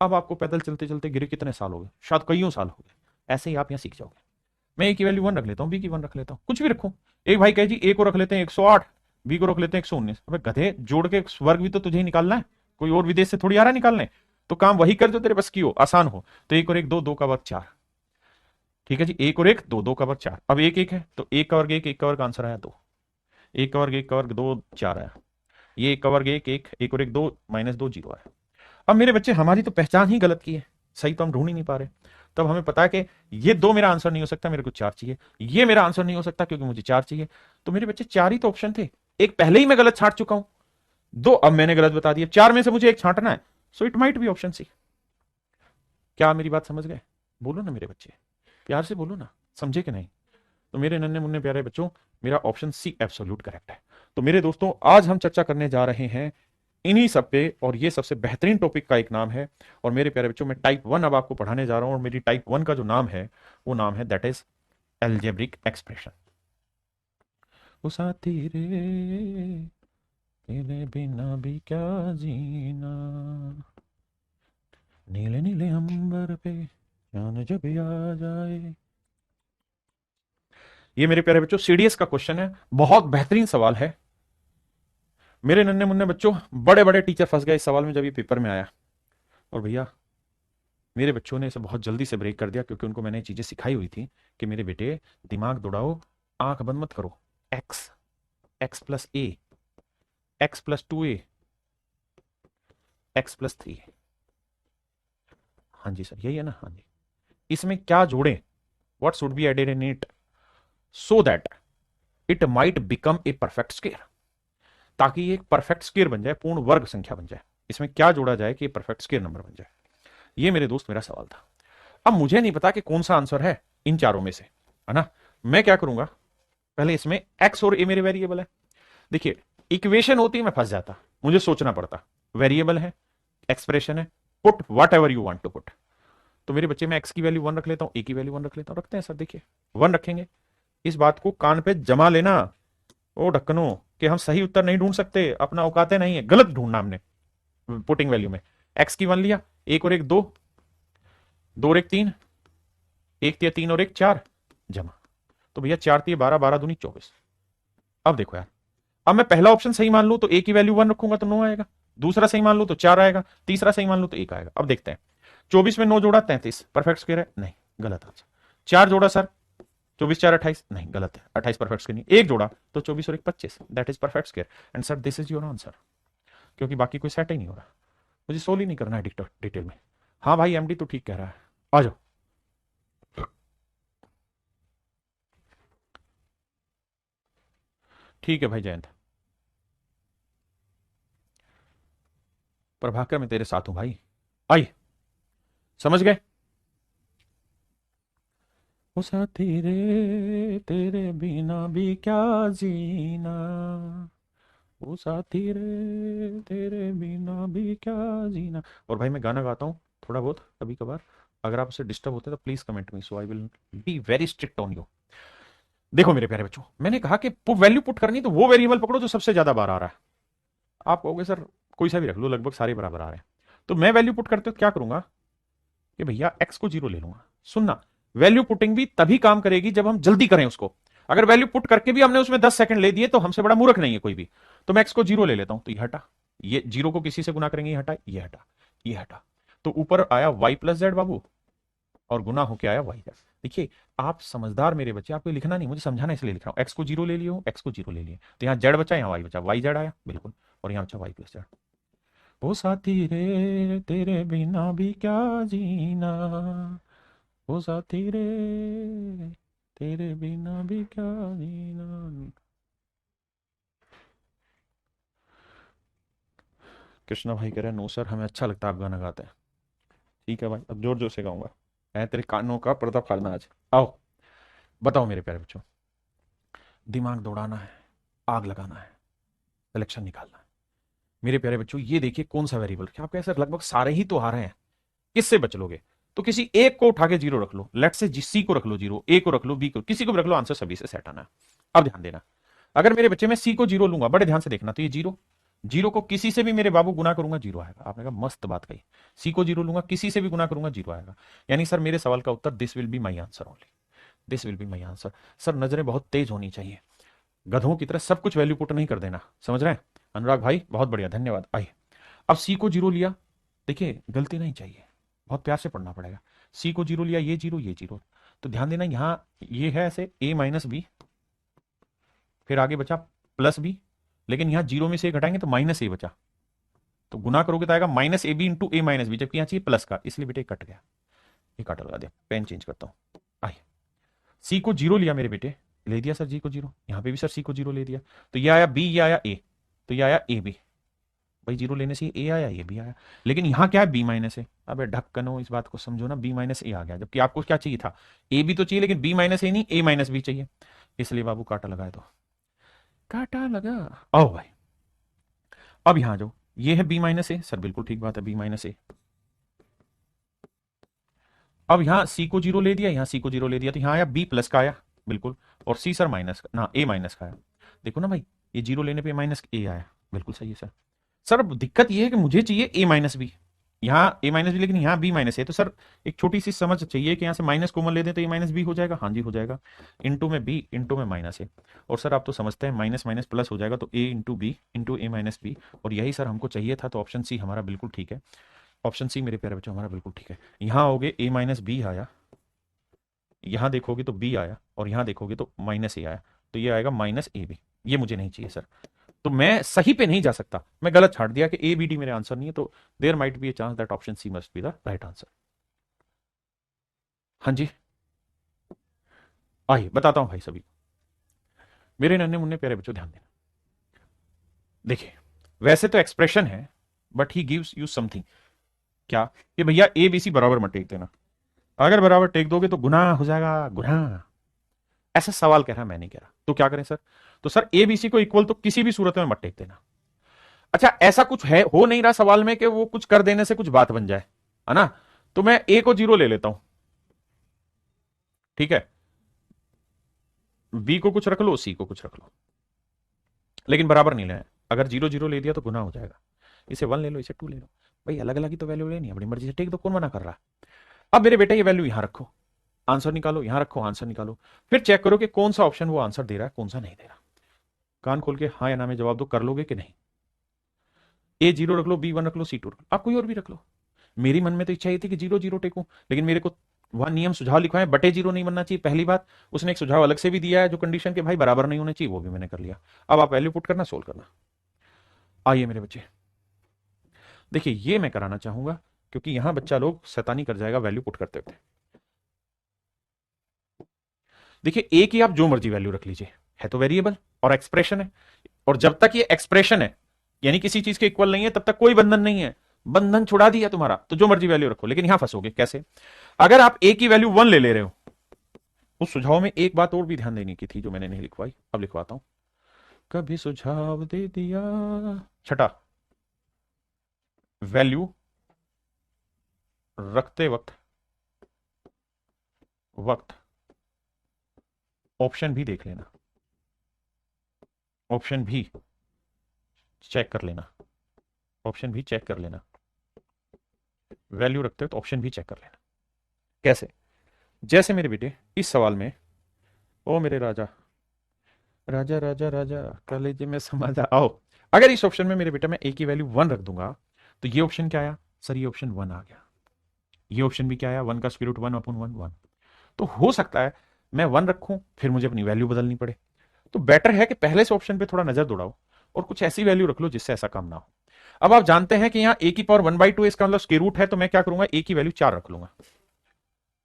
अब आपको पैदल चलते चलते गिरे कितने साल हो गए? शायद कईयों साल हो गए। ऐसे ही आप यहाँ सीख जाओगे। मैं ए की वैल्यू 1 रख लेता हूँ, बी की 1 रख लेता हूँ, कुछ भी रखूं। एक भाई कहे जी ए को रख लेते हैं 108, बी को रख लेते हैं 119। अबे गधे, जोड़ के वर्ग भी तो तुझे ही निकालना है, कोई और विदेश से थोड़ी आ रहा है निकालने। तो काम वही कर जो तेरे बस की हो, आसान हो। तो एक और एक दो, दो का वर्ग चार। ठीक है जी, एक और एक दो, दो का वर्ग चार। अब एक एक है तो एक का वर्ग एक, एक का वर्ग आंसर आया दो। एक का वर्ग एक का वर्ग दो, चार आया। ये एक का वर्ग एक, एक, एक और एक दो, माइनस दो, जीरो आया। अब मेरे बच्चे हमारी तो पहचान ही गलत की है, सही तो हम ढूंढ ही नहीं पा रहे। तब हमें पता है कि ये दो मेरा आंसर नहीं हो सकता, मेरे को चार चाहिए। ये मेरा आंसर नहीं हो सकता क्योंकि मुझे चार चाहिए। तो मेरे बच्चे चार ही तो ऑप्शन थे, एक पहले ही मैं गलत छांट चुका हूं, दो अब मैंने गलत बता दिया, चार में से मुझे एक छांटना है। So it might be option C. क्या मेरी बात समझ गए? बोलो ना मेरे बच्चे, प्यार से बोलो ना, समझे कि नहीं? तो मेरे नन्हे मुन्ने प्यारे बच्चों, मेरा ऑप्शन सी एब्सोल्यूट करेक्ट है। तो मेरे दोस्तों, आज हम चर्चा करने जा रहे हैं इन्हीं सब पे, और ये सबसे बेहतरीन टॉपिक का एक नाम है। और मेरे प्यारे बच्चों, मैं टाइप वन अब आपको पढ़ाने जा रहा हूं, और मेरी टाइप वन का जो नाम है वो नाम है दैट इज एल्जेब्रिक एक्सप्रेशन। वो साथी रे, तेरे बिना भी क्या जीना, नीले नीले अंबर पे चांद जब आ जाए। ये मेरे प्यारे बच्चों सीडीएस का क्वेश्चन है, बहुत बेहतरीन सवाल है। मेरे नन्हे मुन्ने बच्चों, बड़े बड़े टीचर फंस गए इस सवाल में जब ये पेपर में आया। और भैया मेरे बच्चों ने इसे बहुत जल्दी से ब्रेक कर दिया, क्योंकि उनको मैंने चीजें सिखाई हुई थी कि मेरे बेटे दिमाग दौड़ाओ, आंख बंद मत करो। एक्स, एक्स प्लस ए, एक्स प्लस टू ए, एक्स प्लस थ्री। हाँ जी सर, यही है ना? हाँ जी। इसमें क्या जोड़ें, what should be added in it so that it might become a perfect square, ताकि ये एक परफेक्ट स्क्वायर बन जाए, पूर्ण वर्ग संख्या बन जाए। इसमें क्या जोड़ा जाए कि परफेक्ट स्क्वायर नंबर बन जाए? ये मेरे दोस्त मेरा सवाल था। अब मुझे नहीं पता कि कौन सा आंसर है इन चारों में से, है ना? मैं क्या करूंगा, पहले इसमें एक्स और ए मेरे वेरिएबल है। देखिए, इक्वेशन होती मैं फंस जाता, मुझे सोचना पड़ता। वेरिएबल है, एक्सप्रेशन है, put whatever you want to put. तो मेरे बच्चे में एक्स की वैल्यू वन रख लेता हूं, ए की वैल्यू वन रख लेता हूं। रखते हैं सर, देखिए वन रखेंगे। इस बात को कान पे जमा लेना ओ ढक्कनो, कि हम सही उत्तर नहीं ढूंढ सकते, अपना औकाते नहीं है, गलत ढूंढना हमने पुटिंग वैल्यू में। एक्स की वन लिया, एक और एक दो, दो और एक तीन, एक तिया तीन और एक चार, जमा। तो भैया चार तिया बारह, बारह दूनी 24। अब देखो यार, अब मैं पहला ऑप्शन सही मान लू तो ए की वैल्यू वन रखूंगा तो 9 आएगा, दूसरा सही मान लू तो चार आएगा, तीसरा सही मान लू तो एक आएगा। अब देखते हैं, 24 में 9 जोड़ा 33, परफेक्ट स्क्वायर है? नहीं, गलत आंसर। चार जोड़ा सर, 24 चार 28, नहीं गलत है, 28 परफेक्ट स्क्वायर नहीं। एक जोड़ा तो 24 और एक 25, that is perfect square. And sir this is your answer, क्योंकि बाकी कोई सेट ही नहीं हो रहा। मुझे सोल्व ही नहीं करना है डिटेल में। हाँ भाई, एमडी तो ठीक कह रहा है, आ जाओ। ठीक है भाई जयंत, प्रभाकर मैं तेरे साथ हूं भाई, आई, समझ गए? वो साथी रे, तेरे बिना भी क्या जीना, वो साथी रे, तेरे बिना भी क्या जीना। और भाई मैं गाना गाता हूँ थोड़ा बहुत कभी कभार, अगर आप उससे डिस्टर्ब होते हैं तो please comment me, so I will be very strict on you. देखो मेरे प्यारे बच्चों, मैंने कहा कि वैल्यू पुट करनी तो वो वेरिएबल पकड़ो जो सबसे ज्यादा बार आ रहा है। आप कहोगे सर कोई सा भी रख लो, लगभग सारे बराबर आ रहे हैं। तो मैं वैल्यू पुट करते हो क्या करूंगा कि भैया एक्स को जीरो ले लूंगा। सुनना, वैल्यू पुटिंग भी तभी काम करेगी जब हम जल्दी करें उसको। अगर वैल्यू पुट करके भी हमने उसमें 10 सेकंड ले दिए तो हमसे बड़ा मूर्ख नहीं है कोई भी। तो मैं एक्स को जीरो ले लेता हूं, तो ये हटा, ये जीरो को किसी से गुना करेंगे, ये हटा, ये हटा, ये हटा। तो ऊपर आया वाई प्लस जेड बाबू, और गुना होके आया वाई। देखिए, आप समझदार मेरे बच्चे, आपको लिखना नहीं, मुझे समझाना इसलिए लिख रहा हूं। एक्स को जीरो ले लियो, एक्स को जीरो ले लिए, तो यहाँ जेड बचा, यहाँ वाई बचा, वाई जेड आया बिल्कुल, और यहाँ बचा वाई प्लस जेड। ओ साथी रे, तेरे बिना भी क्या जीना, ओ साथी रे, तेरे बिना भी क्या जीना। कृष्णा भाई कह रहे हैं नो सर, हमें अच्छा लगता है आप गाना गाते हैं। ठीक है भाई, अब जोर जोर से गाऊंगा, है तेरे कानों का पर्दा फाड़ना आज। आओ, बताओ मेरे प्यारे बच्चों, दिमाग दौड़ाना है, आग लगाना है, सिलेक्शन निकालना है। मेरे प्यारे बच्चों, ये देखिए कौन सा वेरिएबल, क्या आप कह सर लगभग सारे ही तो आ रहे हैं, किससे बच लोगे? तो किसी एक को उठा के जीरो रख लो, लेट से सी को रख लो जीरो, ए को रख लो, बी को, किसी को भी रख लो, आंसर सभी से सेट आना है। अब ध्यान देना, अगर मेरे बच्चे में सी को जीरो लूंगा, बड़े ध्यान से देखना, तो ये जीरो, जीरो को किसी से भी मेरे बाबू गुना करूंगा जीरो आएगा। आपने कहा मस्त बात कही, सी को जीरो लूंगा, किसी से भी गुना करूंगा जीरो आएगा। यानी सर मेरे सवाल का उत्तर this will be my answer only, this will be my answer. Sir नजरें बहुत तेज होनी चाहिए, गधों की तरह सब कुछ वैल्यू पुट नहीं कर देना, समझ रहे हैं अनुराग भाई, बहुत बढ़िया, धन्यवाद। आइए, अब सी को जीरो लिया, देखिए गलती नहीं चाहिए, बहुत प्यार से पढ़ना पड़ेगा। सी को जीरो लिया, ये जीरो ये जीरो, तो ध्यान देना यहां ये है ऐसे ए माइनस बी, फिर आगे बचा प्लस बी, लेकिन यहां जीरो में से एक घटाएंगे तो माइनस ए बचा, तो गुना करोगे तो आएगा minus A B into A minus B, जबकि यहां चाहिए प्लस का, इसलिए बेटे कट गया, ये काटा लगा दिया, पेन चेंज करता हूं। आइए, सी को जीरो लिया मेरे बेटे, ले दिया सर जी को जीरो, यहां पे भी सर सी को जीरो ले दिया, तो ये आया बी, ये आया ए, तो ये आया ए बी, भाई जीरो लेने से ए आया ये भी आया, लेकिन यहां क्या है बी माइनस ए, अबे ढक्कनो इस बात को समझो ना, बी माइनस ए आ गया, जबकि आपको क्या चाहिए था, ए बी तो चाहिए, लेकिन बी माइनस ए नहीं, ए माइनस बी चाहिए, इसलिए बाबू काटा लगाए, तो काटा लगा। आओ भाई, अब यहां जो ये है बी माइनस ए, सर बिल्कुल ठीक बात है, बी माइनस ए, अब यहां सी को जीरो ले दिया, यहां सी को जीरो ले दिया, तो यहां आया बी प्लस का आया, बिल्कुल, और सी सर माइनस का ना, ए माइनस का आया, देखो ना भाई, ये जीरो लेने पे माइनस ए आया, बिल्कुल सही है सर। सर अब दिक्कत ये है कि मुझे चाहिए ए माइनस बी, यहाँ ए माइनस बी, लेकिन यहाँ बी माइनस है, तो सर एक छोटी सी समझ चाहिए कि यहाँ से माइनस कॉमन ले दें तो ए माइनस बी हो जाएगा, हाँ जी हो जाएगा, इंटू में बी इंटू में माइनस है, और सर आप तो समझते हैं माइनस माइनस प्लस हो जाएगा, तो ए into B into A minus B, और यही सर हमको चाहिए था, तो ऑप्शन सी हमारा बिल्कुल ठीक है, ऑप्शन सी मेरे प्यारे बच्चों हमारा बिल्कुल ठीक है। यहाँ आओगे ए माइनस बी आया, यहाँ देखोगे तो बी आया, और यहाँ देखोगे तो माइनस ए आया, तो ये आएगा माइनस ए बी, ये मुझे नहीं चाहिए सर, तो मैं सही पे नहीं जा सकता, मैं गलत छाड़ दिया कि ए बी डी मेरे आंसर नहीं है, तो there might be a chance that option C must be the right answer. हाँ जी, आइए बताता हूं भाई सभी, मेरे नन्हे मुन्ने प्यारे बच्चों ध्यान देना, देखिए वैसे तो एक्सप्रेशन है, but he gives you something, क्या कि भैया ए बी सी बराबर मत टेक देना, अगर बराबर टेक दोगे तो गुनाह हो जाएगा, गुनाह, ऐसा सवाल कह रहा है, मैं नहीं कह रहा, तो क्या करें सर, तो सर ए बी सी को इक्वल तो किसी भी सूरत में मत टेक देना। अच्छा ऐसा कुछ है, हो नहीं रहा सवाल में कि वो कुछ कर देने से कुछ बात बन जाए, है ना, तो मैं ए को जीरो ले लेता हूं, ठीक है, बी को कुछ रख लो, सी को कुछ रख लो, लेकिन बराबर नहीं लेना, अगर जीरो जीरो ले दिया तो गुना हो जाएगा, इसे वन ले लो, इसे टू ले लो, भाई अलग अलग ही तो वैल्यू लेनी है, अपनी मर्जी से टेक दो, कौन मना कर रहा है। अब मेरे बेटा ये वैल्यू यहां रखो, आंसर निकालो, यहां रखो आंसर निकालो, फिर चेक करो कि कौन सा ऑप्शन वो आंसर दे रहा है, कौन सा नहीं दे रहा, कान खोल के हाँ या ना में जवाब दो, कर लोगे कि नहीं। ए जीरो रख लो, बी वन रख लो, सी टू रख लो, आप कोई और भी रख लो, मेरी मन में तो इच्छा ये थी कि जीरो जीरो टेकूं, लेकिन मेरे को वहां नियम सुझाव लिखा है बटे जीरो नहीं बनना चाहिए, पहली बात, उसने एक सुझाव अलग से भी दिया है जो कंडीशन के भाई बराबर नहीं होने चाहिए, वो भी मैंने कर लिया। अब आप वैल्यू पुट करना, सोल्व करना। आइए मेरे बच्चे, देखिए ये मैं कराना चाहूंगा, क्योंकि यहां बच्चा लोग शैतानी कर जाएगा वैल्यू पुट करते हुए। देखिए ए की आप जो मर्जी वैल्यू रख लीजिए, है तो वेरिएबल और एक्सप्रेशन है, और जब तक ये एक्सप्रेशन है यानी किसी चीज के इक्वल नहीं है, तब तक कोई बंधन नहीं है, बंधन छुड़ा दिया तुम्हारा, तो जो मर्जी वैल्यू रखो, लेकिन यहां फंसोगे कैसे, अगर आप ए की वैल्यू वन ले रहे हो, उस सुझाव में एक बात और भी ध्यान देने की थी जो मैंने नहीं लिखवाई, अब लिखवाता हूं, कभी सुझाव दे दिया, छठा, वैल्यू रखते वक्त वक्त ऑप्शन भी देख लेना, ऑप्शन भी चेक कर लेना, ऑप्शन भी चेक कर लेना, वैल्यू रखते वक्त ऑप्शन भी चेक कर लेना। कैसे, जैसे मेरे बेटे इस सवाल में, ओ मेरे राजा राजा राजा राजा कलेजे में समा जा आओ, अगर इस ऑप्शन में मेरे बेटा मैं ए की वैल्यू वन रख दूंगा, तो ये ऑप्शन क्या आया सर, ये ऑप्शन वन आ गया, ये ऑप्शन भी क्या आया, वन का square root one upon one one, तो हो सकता है मैं वन रखूं फिर मुझे अपनी वैल्यू बदलनी पड़े, तो बेटर है कि पहले से ऑप्शन पे थोड़ा नजर दौड़ाओ और कुछ ऐसी वैल्यू रख लो जिससे ऐसा काम ना हो। अब आप जानते हैं कि यहाँ ए की पावर वन बाई टू, इसका मतलब स्क्वायर रूट है, तो मैं क्या करूंगा, ए की वैल्यू चार रख लूंगा,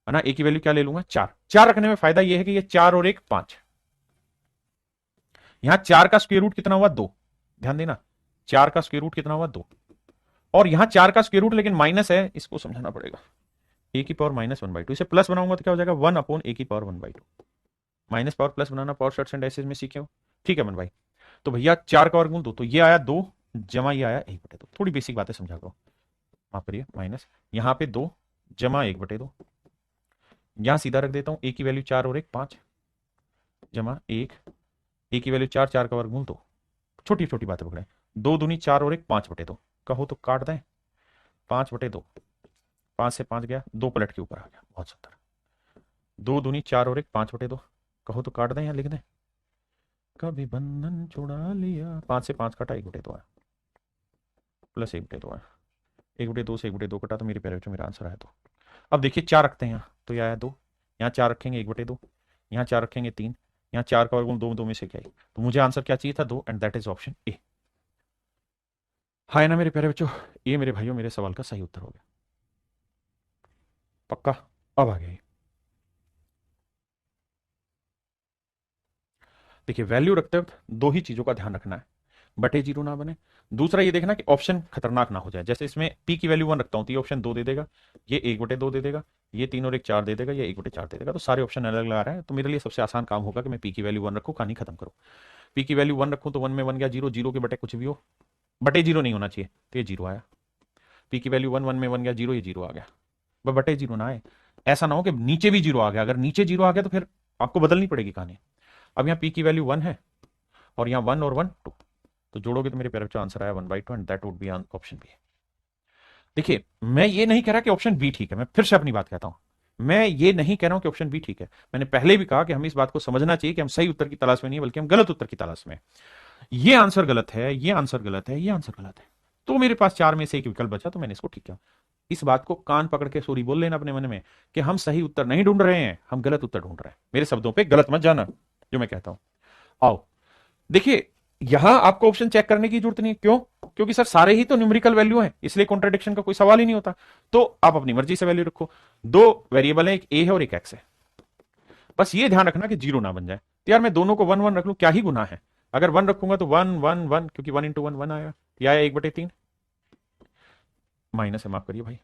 है ना, ए की वैल्यू क्या ले लूंगा, चार, चार रखने में फायदा यह है कि ये चार और एक पांच, यहां चार का स्क्वायर रूट कितना हुआ, दो, ध्यान देना, चार का स्क्वायर रूट कितना हुआ, दो, और यहां चार का स्क्वायर रूट लेकिन माइनस है, इसको समझाना पड़ेगा, ए की power minus one by two, इसे प्लस बनाऊंगा तो क्या हो जाएगा, वन अपॉन ए की power one by two, minus power plus banana power shorts and ऐसे में सीखे हो, ठीक है मन भाई, तो भैया चार का वर्गमूल दो, तो ये आया दो जमा ये आया एक बटे दो, थोड़ी बेसिक बातें समझा करो, माफ करिए माइनस, यहां पे दो जमा एक बटे दो, यहां सीधा रख देता हूं ए की वैल्यू चार और एक पांच, जमा एक, ए की वैल्यू चार, चार का वर्गमूल दो, छोटी छोटी बातें पकड़े, दो दूनी चार और एक पांच बटे दो, कहो तो काट दें, पांच बटे दो, पांच से पांच गया, दो पलट के ऊपर आ गया, बहुत सुंदर, दो दूनी चार और एक पांच बटे दो, कहो तो काट दें या लिख दें, कभी बंधन छुड़ा लिया, 5 से 5 कटा, 1/2 आया, प्लस 1/2 आया, 1/2 से 1/2 कटा, तो मेरे प्यारे बच्चों मेरा आंसर आया 2। अब देखिए 4 रखते हैं यहाँ, तो ये आया 2, यहाँ 4 रखेंगे 1/2, यहाँ 4 रखेंगे 3, यहाँ 4 का वर्गमूल 2 में से क्या है, तो मुझे आंसर क्या चाहिए था 2, and that is option A. हाँ है ना मेरे प्यारे बच्चों, ये मेरे भाइयों मेरे सवाल का सही उत्तर हो गया, पक्का। अब आ गया, देखिए वैल्यू रखते वक्त दो ही चीजों का ध्यान रखना है, बटे जीरो ना बने, दूसरा ये देखना कि ऑप्शन खतरनाक ना हो जाए, जैसे इसमें पी की वैल्यू 1 रखता हूं तो ये ऑप्शन 2 दे देगा, ये 1/2 दे देगा, ये 3 और 1 4 दे देगा, ये 1/4 दे देगा, तो सारे ऑप्शन अलग अलग आ रहे हैं, तो मेरे लिए सबसे आसान काम होगा कि मैं पी की वैल्यू 1 रखूं, कहानी खत्म करूं। पी की वैल्यू 1 रखूं तो 1 में 1 गया जीरो, जीरो के बटे कुछ भी हो, बटे जीरो नहीं होना चाहिए, तो ये जीरो आया। पी की वैल्यू 1, 1 में 1 गया जीरो, ये जीरो आ गया, बटे जीरो ना आए, ऐसा ना हो कि नीचे भी जीरो आ गया, अगर नीचे जीरो आ गया तो फिर आपको बदलनी पड़ेगी कहानी। अब यहाँ पी की वैल्यू 1 है और यहाँ 1 और 1 2, तो जोड़ोगे तो मेरे प्यारे बच्चों आंसर आया 1/2, and that would be option B. देखिए मैं ये नहीं कह रहा कि ऑप्शन बी ठीक है, मैं फिर से अपनी बात कहता हूं, मैं ये नहीं कह रहा हूं कि ऑप्शन बी ठीक है, मैंने पहले भी कहा कि हमें इस बात को समझना चाहिए कि हम सही उत्तर की तलाश में नहीं है, बल्कि हम गलत उत्तर की तलाश में। ये आंसर गलत है, ये आंसर गलत है, ये आंसर गलत है, तो मेरे पास 4 में से एक विकल्प बचा, तो मैंने इसको ठीक किया। इस बात को कान पकड़ के सूरी बोल लेना अपने मन में कि हम सही उत्तर नहीं ढूंढ रहे हैं, हम गलत उत्तर ढूंढ रहे हैं, मेरे शब्दों पे गलत मत जाना जो मैं कहता हूं। आओ देखिए, यहां आपको ऑप्शन चेक करने की जरूरत नहीं, क्यों? क्योंकि सर सारे ही तो न्यूमेरिकल वैल्यू हैं, इसलिए कॉन्ट्रडिक्शन का कोई सवाल ही नहीं होता, तो आप अपनी मर्जी से वैल्यू रखो। दो वेरिएबल है, एक ए है और एक एक्स है, बस ये ध्यान रखना कि जीरो ना बन जाए, तो यार मैं दोनों को 1 1 रख लूं, क्या ही गुनाह है? अगर 1 रखूंगा तो 1 1 1, क्योंकि 1 इंटू 1 1 आएगा, यह आया 1/3, माइनस है, माफ करिए भाई,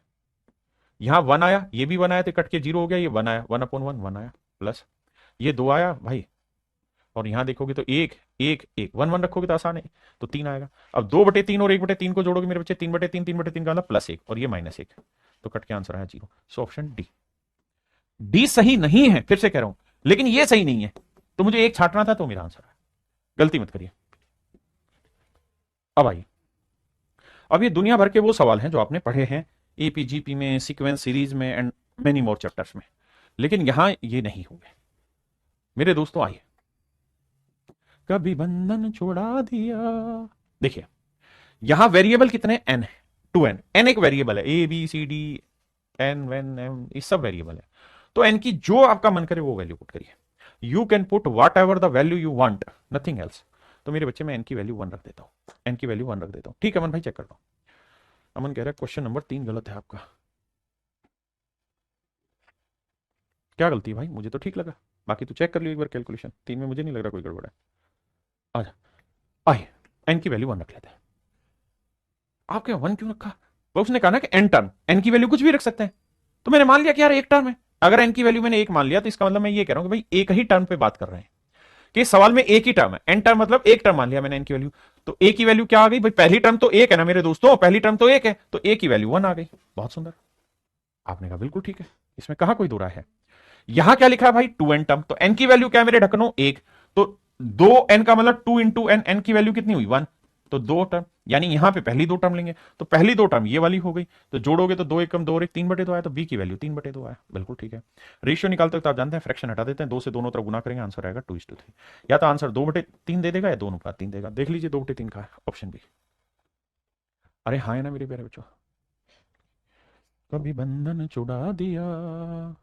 यहां 1 आया, ये भी 1 आया, तो कट के जीरो हो गया, ये 1 आया, 1/1 1 आया, प्लस ये 2 आया भाई, और यहां देखोगे तो एक एक एक 1 1 रखोगे तो आसान है, तो 3 आएगा। अब 2/3 और 1/3 को जोड़ोगे मेरे बच्चे, 3/3 3/3 का मतलब +1, और ये -1, तो कट के आंसर आया 0। सो ऑप्शन डी, डी सही नहीं है, फिर से कह रहा हूं, लेकिन ये सही नहीं है, तो मुझे एक छाटना था, तो मेरा आंसर है, गलती मत करिए। अब आइए, अब ये दुनिया भर के वो सवाल हैं जो आपने पढ़े हैं एपीजीपी में, सीक्वेंस सीरीज में, एंड मेनी मोर चैप्टर्स में, लेकिन यहां ये नहीं होंगे मेरे दोस्तों। आइए, कभी बंधन छोड़ा दिया, देखिए यहां वेरिएबल कितने एन है, 2n, एन एक वेरिएबल है, A B C D N when M, ये सब वेरिएबल है, तो एन की जो आपका मन करे वो वैल्यू पुट करिए, you can put what ever the value you want, nothing else. तो मेरे बच्चे मैं एन की वैल्यू 1 रख देता हूं, एन की वैल्यू 1 रख देता हूं, ठीक है अमन भाई चेक करता हूं। अमन कह रहा है क्वेश्चन नंबर 3 गलत है आपका, क्या गलती है भाई? मुझे तो ठीक लगा, बाकी तो चेक कर लियो एक बार कैलकुलेशन, 3 में मुझे नहीं लग रहा कोई गड़बड़ है। आजा, आइए एन की वैल्यू 1 रख लेते हैं। आपके 1 क्यों रखा? वो उसने कहा ना कि एन टर्म, एन की वैल्यू कुछ भी रख सकते हैं, तो मैंने मान लिया कि यार एक टर्म है, अगर एन की वैल्यू मैंने एक मान लिया, तो इसका मतलब मैं ये कह रहा हूं कि भाई एक ही टर्म पे बात कर रहे हैं, कि सवाल में एक ही टर्म है, एन टर्म मतलब एक टर्म मान लिया मैंने एन की वैल्यू, तो ए की वैल्यू क्या आ गई भाई? पहली टर्म तो एक है ना मेरे दोस्तों, पहली टर्म तो एक है, तो ए की वैल्यू 1 आ गई। बहुत सुंदर, आपने कहा बिल्कुल ठीक है, इसमें कहा कोई दो राय है। यहां क्या लिखा है भाई? 2n टर्म, तो n की वैल्यू क्या है मेरे ढक्कनों? एक, तो 2n का मतलब 2 इंटू एन, एन की वैल्यू कितनी हुई? 1, तो 2 टर्म, यानी यहां पे पहली 2 टर्म लेंगे, तो पहली 2 टर्म ये वाली हो गई, तो जोड़ोगे तो 2 1 कम 2 और 1 3/2 आया, तो b की वैल्यू 3/2 आया, बिल्कुल ठीक है। रेशियो निकालते वक्त आप जानते हैं फ्रैक्शन हटा देते हैं, 2 से दोनों तरफ गुना करेंगे, आंसर आएगा 2:3, या तो आंसर 2/3 दे देगा या 2:3 देगा, देख लीजिए 2/3 का है ऑप्शन बी। अरे हाँ है ना मेरे प्यारे बच्चों, कभी बंधन छुड़ा दिया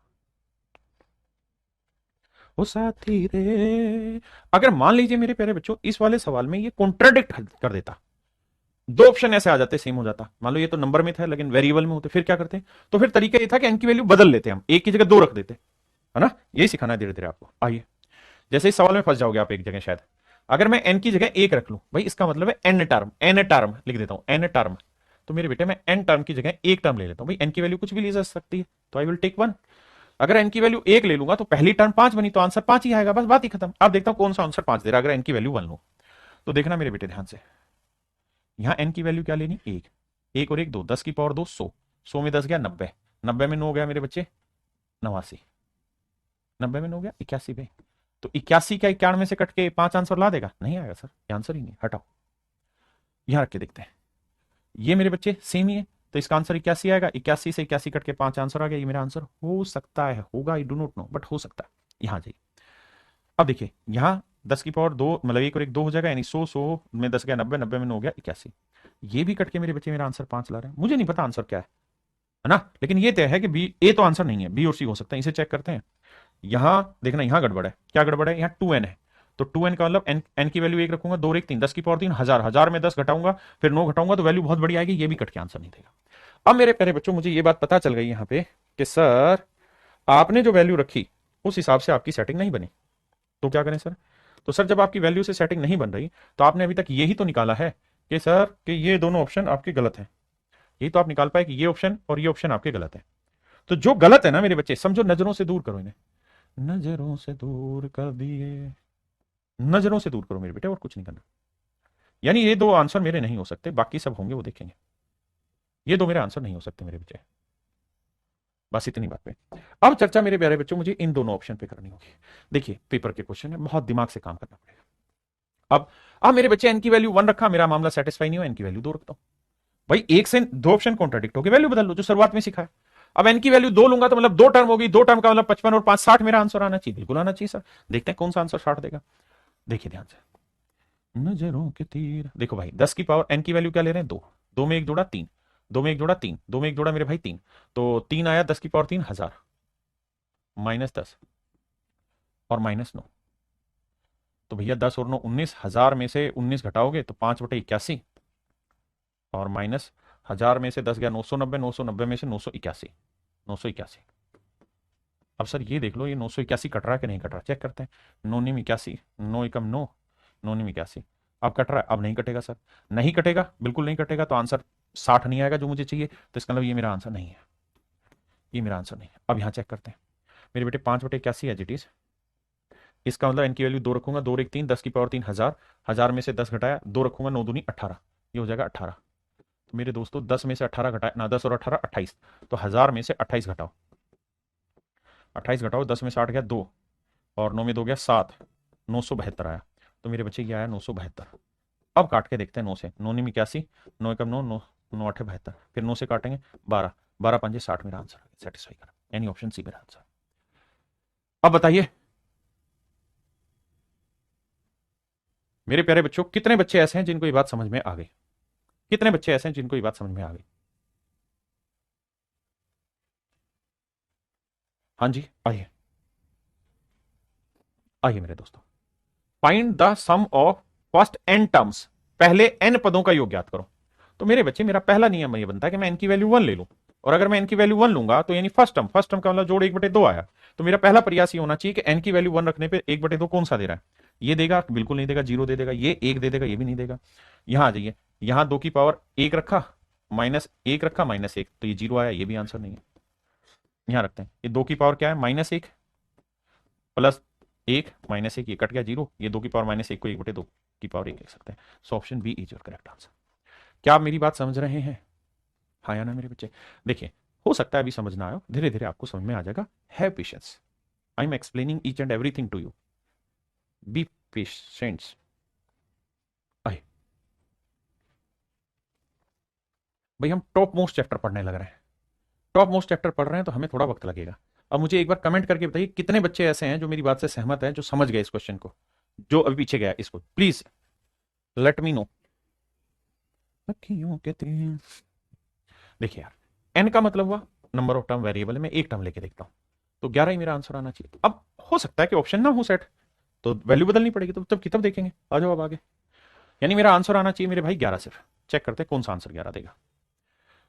ओ साथी रे। अगर मान लीजिए मेरे प्यारे बच्चों इस वाले सवाल में ये कॉन्ट्राडिक्ट कर देता, दो ऑप्शन ऐसे आ जाते सेम हो जाता, मान लो ये तो नंबर में था लेकिन वेरिएबल में होते, फिर क्या करते? तो फिर तरीका ये था कि एन की वैल्यू बदल लेते, हम एक की जगह 2 रख देते, है ना? यही सिखाना है धीरे धीरे आपको। आइए, जैसे इस सवाल में फंस जाओगे आप एक जगह शायद, अगर मैं एन की जगह 1 रख लूं, भाई इसका मतलब है एन टर्म, एन टर्म लिख देता हूं, एन टर्म, तो मेरे बेटे मैं एन टर्म की जगह 1 टर्म ले लेता हूं, भाई एन की वैल्यू कुछ भी ली जा सकती है, तो आई विल टेक 1। अगर एन की वैल्यू 1 ले लूंगा तो पहली टर्म 5 बनी, तो आंसर 5 ही आएगा, बस बात ही खत्म। अब देखता हूं कौन सा आंसर 5 दे रहा है, अगर एन की वैल्यू 1 लूं, तो देखना मेरे बेटे ध्यान से, यहां एन की वैल्यू क्या लेनी? 1, 1 और 1 2, 10 की पावर 2 100, 100 में 10 गया 90, 90 में 9 गया मेरे बच्चे 89, 90 में 9 गया 81 पे, तो 81 का 91 से कट के 5 आंसर ला देगा? नहीं आएगा सर, ये आंसर ही नहीं, हटाओ। यहां रख के देखते हैं, ये मेरे बच्चे सेम ही है, तो इसका आंसर 81 आएगा, 81 से 81 कट के 5 आंसर आ गया, ये मेरा आंसर हो सकता है, होगा, I do not know, but हो सकता है। यहां जाइए, अब देखिए यहां 10 की पावर 2 मतलब 1 और 1 2 हो जाएगा, यानी 100 100 में 10 गया 90, 90 में 9 हो गया 81। ये भी कट के मेरे बच्चे मेरा आंसर 5 ला रहे हैं। मुझे नहीं पता आंसर क्या है ना, लेकिन ये तय है कि बी ए तो आंसर नहीं है, बी और सी हो सकता है। इसे चेक करते हैं। यहां देखना, यहां गड़बड़ है। क्या गड़बड़ है? यहाँ 2n है, तो 2n का मतलब n की वैल्यू 1 रखूंगा, 2 और 1 3, 10 की पावर 3 हजार, हजार में 10 घटाऊंगा, फिर 9 घटाऊंगा तो वैल्यू बहुत बड़ी आएगी। ये भी कट के आंसर नहीं देगा। अब मेरे प्यारे बच्चों मुझे ये बात पता चल गई यहां पे कि सर आपने जो वैल्यू रखी उस हिसाब से आपकी सेटिंग नहीं बनी। तो क्या करें सर? तो सर जब आपकी वैल्यू से सेटिंग नहीं बन रही तो आपने अभी तक यही तो निकाला है कि सर कि ये दोनों ऑप्शन आपके गलत हैं। यही तो आप निकाल पाए कि ये ऑप्शन और ये ऑप्शन आपके गलत है। तो जो गलत है ना मेरे बच्चे, समझो नजरों से दूर करो इन्हें, नजरों से दूर कर दिए, नजरों से दूर करो मेरे बेटे, और कुछ नहीं करना। यानी ये दो आंसर मेरे नहीं हो सकते, बाकी सब होंगे वो देखेंगे। ये दो मेरे आंसर नहीं हो सकते मेरे बच्चे। बस इतनी बात पे अब चर्चा मेरे प्यारे बच्चों मुझे इन दोनों ऑप्शन पे करनी होगी। देखिए पेपर के क्वेश्चन है, बहुत दिमाग से काम करना पड़ेगा। अब मेरे बच्चे एन की वैल्यू 1 रखा, मेरा मामला सेटिस्फाई नहीं हुआ, एन की वैल्यू 2 रखता हूं। भाई एक से दो ऑप्शन कॉन्ट्राडिक्ट हो गए, वैल्यू बदल लो जो शुरुआत में सीखा है। अब एन की वैल्यू 2 लूंगा तो मतलब 2 टर्म होगी, 2 टर्म का मतलब 55 और 5 60 मेरा आंसर आना चाहिए, बिल्कुल आना चाहिए सर। देखते हैं कौन सा आंसर 60 देगा। देखिए ध्यान से, नजरों के तीर। देखो भाई 10 की पावर एन की वैल्यू क्या ले रहे हैं? 2, 2 में एक जोड़ा 3, 2 में एक जोड़ा 3, 2 में एक जोड़ा मेरे भाई 3, तो 3 आया 10 की पावर 3 हजार, -10 और -9। तो भैया 10 और 9 19, हजार में से 19 घटाओगे तो 5/81, और माइनस हजार में से 10 गया 990, 990 में से 981, 981। अब सर ये देख लो ये 981 कट रहा है कि नहीं कट रहा, चेक करते हैं। 9 निम 81, 9 एकम 9, 9 निम 81। अब कट रहा है? अब नहीं कटेगा सर, नहीं कटेगा, बिल्कुल नहीं कटेगा, तो आंसर 60 नहीं आएगा जो मुझे चाहिए। तो इसका मतलब ये मेरा आंसर नहीं है, ये मेरा आंसर नहीं है। अब यहाँ चेक करते हैं मेरे बेटे, 5/81 है जिटीज। इसका मतलब इनकी वैल्यू 2 रखूंगा, 2 और 1 3, 10 की पावर 3 हजार, हजार में से 10 घटाया 2 रखूंगा, 9 दूनी 18, ये हो जाएगा 18। तो मेरे दोस्तों 10 में से 18 घटाए ना, 10 और 18 28, तो हजार में से 28 घटाओ, 28 घटाओ, 10 में से 8 गया 2, और 9 में 2 गया 7, 972 आया। तो मेरे बच्चे ये आया 972। अब काट के देखते हैं 9 से, 9 निम 81, 9 एकम 9, 9 9 8 72, फिर 9 से काटेंगे 12, 12 5 60 मेरा आंसर सेटिस्फाई करा, यानी ऑप्शन सी मेरा आंसर। अब बताइए मेरे प्यारे बच्चों, कितने बच्चे ऐसे हैं जिनको ये बात समझ में आ गई? कितने बच्चे ऐसे हैं जिनको ये बात समझ में आ गई? हाँ जी आइए, आइए मेरे दोस्तों। Find the sum of first N terms, पहले एन पदों का योग ज्ञात करो। तो मेरे बच्चे मेरा पहला नियम ये बनता है कि मैं एन की वैल्यू 1 ले लूं, और अगर मैं एन की वैल्यू 1 लूंगा तो यानी फर्स्ट टर्म का मतलब जोड़ 1/2 आया। तो मेरा पहला प्रयास ये होना चाहिए कि एन की वैल्यू 1 रखने पे 1/2 कौन सा दे रहा है? ये देगा? बिल्कुल नहीं देगा, 0 दे देगा। ये 1 दे देगा? ये भी नहीं देगा। यहां आ जाइए, यहां 2 की पावर 1 रखा, -1 रखा, -1, तो ये 0 आया, ये भी आंसर नहीं है। यहां रखते हैं, ये 2 की पावर क्या है? -1 प्लस 1 -1, ये कट गया 0, ये 2 की पावर -1 को 1/2 की पावर 1 लिख सकते हैं। So option B is your correct answer. क्या आप मेरी बात समझ रहे हैं? हाँ या ना मेरे बच्चे? देखिए हो सकता है अभी समझ ना आए, धीरे धीरे आपको समझ में आ जाएगा। Have patience, I am explaining each and everything to you, be patients. भाई हम टॉप मोस्ट चैप्टर पढ़ने लग रहे हैं, टॉप मोस्ट चैप्टर पढ़ रहे हैं, तो हमें थोड़ा वक्त लगेगा। अब मुझे एक बार कमेंट करके बताइए कितने बच्चे ऐसे हैं जो मेरी बात से सहमत हैं, जो समझ गए इस क्वेश्चन को, जो अभी पीछे गया इसको, प्लीज लेट मी नो। देखिए यार, एन का मतलब हुआ नंबर ऑफ टर्म वेरिएबल है, मैं एक टर्म लेके देखता हूं, तो 11 ही मेरा आंसर आना चाहिए। अब हो सकता है कि ऑप्शन ना हो सेट, तो वैल्यू बदलनी पड़ेगी, तो तब किताब देखेंगे। आ जाओ अब आगे। यानी मेरा आंसर आना चाहिए मेरे भाई 11 सिर्फ। चेक करते हैं कौन सा आंसर 11 देगा।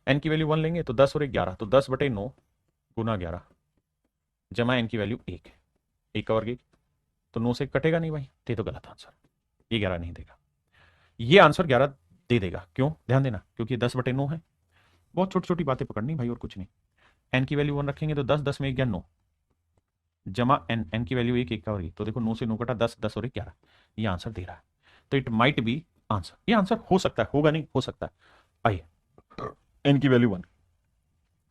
एन की वैल्यू 1 लेंगे तो 10 और 1 11, तो 10/9 गुना 11 जमा एन की वैल्यू 1, 1 का वर्ग 1, तो 9 से कटेगा नहीं भाई, तो गलत आंसर, ये 11 नहीं देगा। ये आंसर 11 दे देगा, क्यों? ध्यान देना, क्योंकि 10/9 है। बहुत छोटी छोटी बातें पकड़नी भाई, और कुछ नहीं। एन की वैल्यू 1 रखेंगे तो 10, 10 में 1 गया 9, जमा एन, एन की वैल्यू 1, 1 का वर्ग, तो देखो 9 से 9 कटा 10, 10 और 1 11, ये आंसर दे रहा है। तो इट माइट बी आंसर, ये आंसर हो सकता है, होगा नहीं, हो सकता है। आइए, एन की वैल्यू 1,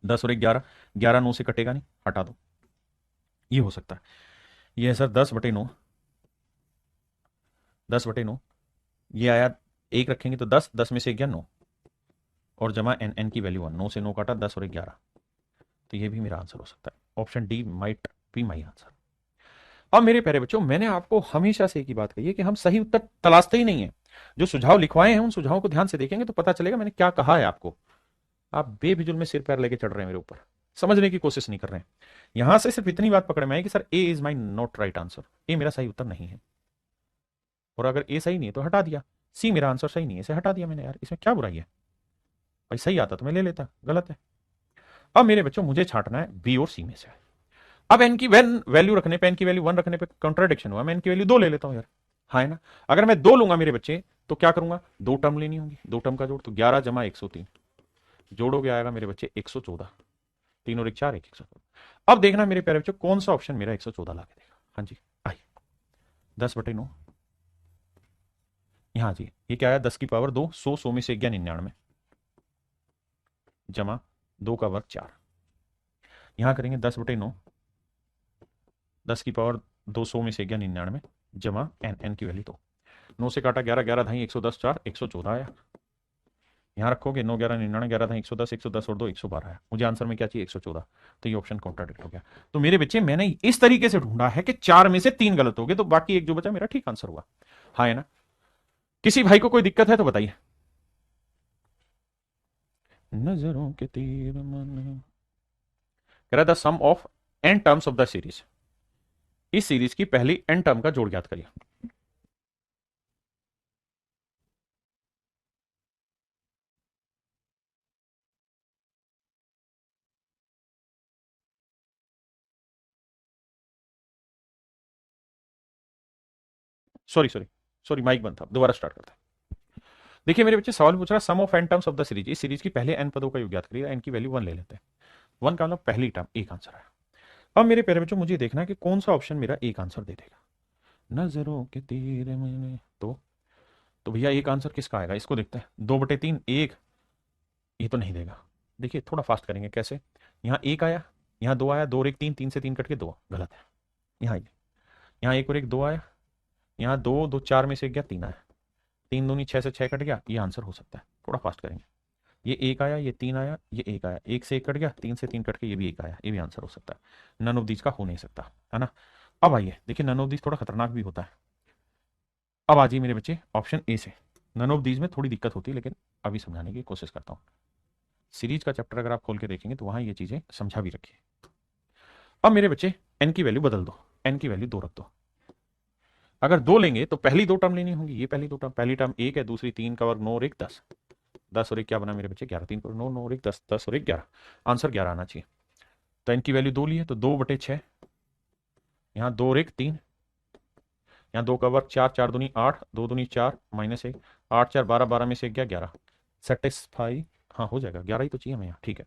10 और 1 11, 11 9 से कटेगा नहीं, हटा दो, ये हो सकता है। ये है सर 10/9, 10/9, ये आया 1 रखेंगे तो 10, 10 में से 1 गया 9, और जमा एन, एन की वैल्यू 1, 9 से 9 काटा 10 और 1 11, तो ये भी मेरा आंसर हो सकता है। Option D might be my answer. अब मेरे प्यारे बच्चों, मैंने आपको हमेशा से एक ही बात कही है कि हम सही उत्तर तलाशते ही नहीं है। जो सुझाव लिखवाए हैं उन सुझावों को ध्यान से देखेंगे तो पता चलेगा मैंने क्या कहा है आपको। आप बेफिजुल में सिर पैर लेके चढ़ रहे हैं मेरे ऊपर, समझने की कोशिश नहीं कर रहे हैं। यहां से सिर्फ इतनी बात पकड़ में आई कि sir A is my not right answer, A मेरा सही उत्तर नहीं है। और अगर ए सही नहीं है तो हटा दिया, सी मेरा आंसर सही नहीं है इसे हटा दिया मैंने, यार इसमें क्या बुराई है? भाई सही आता तो मैं ले लेता, गलत है। अब मेरे बच्चों मुझे छांटना है बी और सी में से। अब एन की वैल्यू रखने पे, एन की वैल्यू 1 रखने पे कॉन्ट्राडिक्शन हुआ, मैं एन की वैल्यू 2 ले लेता हूं यार। हाँ है ना? अगर मैं 2 लूंगा मेरे बच्चे तो क्या करूंगा, 2 टर्म लेनी होंगी, 2 टर्म का जोड़, तो 11 जमा 103, जोड़ोगे आएगा मेरे बच्चे 114, 3 और 1 4, 1 114। अब देखना मेरे प्यारे बच्चों कौन सा ऑप्शन मेरा 114 ला के देगा। हाँ जी, आई 10/9, यहाँ जी ये क्या आया, 10 की पावर 2, 100, 100 में से 1 99, जमा 2 का वर्ग 4। यहां करेंगे 10/9, 10 की पावर 200 में से 99, जमा एन, एन की वैल्यू 2, 9 से काटा 11, 11 धाई 110, 4 114 आया। यहां रखोगे 9 11 99, 11 धाई 110, 110 और 2 112 आया। मुझे आंसर में क्या चाहिए, 114, तो ये ऑप्शन कॉन्ट्राडिक्ट हो गया। तो मेरे बच्चे मैंने इस तरीके से ढूंढा है कि 4 में से 3 गलत हो गए, तो बाकी एक जो बचा मेरा ठीक आंसर हुआ। हाँ है ना? किसी भाई को कोई दिक्कत है तो बताइए। नजरों के तीर मन, कह रहा the sum of N terms of the series, इस सीरीज की पहली एन टर्म का जोड़ ज्ञात करिए। सॉरी सॉरी सॉरी, माइक बंद था, दोबारा स्टार्ट करते हैं। देखिए मेरे बच्चे, सवाल पूछ रहा है sum of N terms of the series, इस सीरीज की पहले एन पदों का योग ज्ञात करिए, एन की वैल्यू 1 ले लेते हैं। 1 का मतलब पहली टर्म, एक आंसर है। अब मेरे प्यारे बच्चों मुझे देखना है कि कौन सा ऑप्शन मेरा एक आंसर दे देगा। नजरों के तीर मैंने तो भैया एक आंसर किसका आएगा, इसको देखते हैं। 2/3 1, ये तो नहीं देगा। देखिए थोड़ा फास्ट करेंगे, कैसे? यहाँ एक आया, यहाँ 2 आया, 2 और 1 3, 3 से 3 कट के 2, गलत है। यहाँ ये, यहाँ 1 और 1 2 आया, यहाँ 2 2 4 में से गया 3 आया, 3 दूनी 6 से 6 कट गया, ये आंसर हो सकता है। थोड़ा फास्ट करेंगे। ये 1 आया, ये 3 आया, ये 1 आया, 1 से 1 कट गया, 3 से 3 कट के ये भी 1 आया, ये भी आंसर हो सकता है। नन ऑफ दीज का हो नहीं सकता, है ना? अब आइए देखिए, नन ऑफ दीज थोड़ा खतरनाक भी होता है। अब आ जाइए मेरे बच्चे ऑप्शन ए से। नन ऑफ दीज में थोड़ी दिक्कत होती है, लेकिन अभी समझाने की कोशिश करता हूँ। सीरीज का चैप्टर अगर आप खोल के देखेंगे तो वहां ये चीजें समझा भी रखी है। अब मेरे बच्चे एन की वैल्यू बदल दो, एन की वैल्यू 2 रख दो। अगर 2 लेंगे तो पहली 2 टर्म लेनी होंगी, ये पहली 2 टर्म, पहली टर्म 1 है, दूसरी 3 का वर्ग 9 और 1 10, 10 और 1 क्या बना मेरे बच्चे 11, 3 पर 9, 9 और 1 10, 10 और 1 11, आंसर 11 आना चाहिए। तो एन की वैल्यू 2 ली है तो 2/6, यहाँ 2 और 1 3, यहाँ 2 का वर्ग 4, 4 दूनी 8, 2 दूनी 4 -1, 8 4 12, 12 में से 1 गया 11, सेटिस्फाई, हाँ हो जाएगा, 11 ही तो चाहिए हमें यहाँ, ठीक है।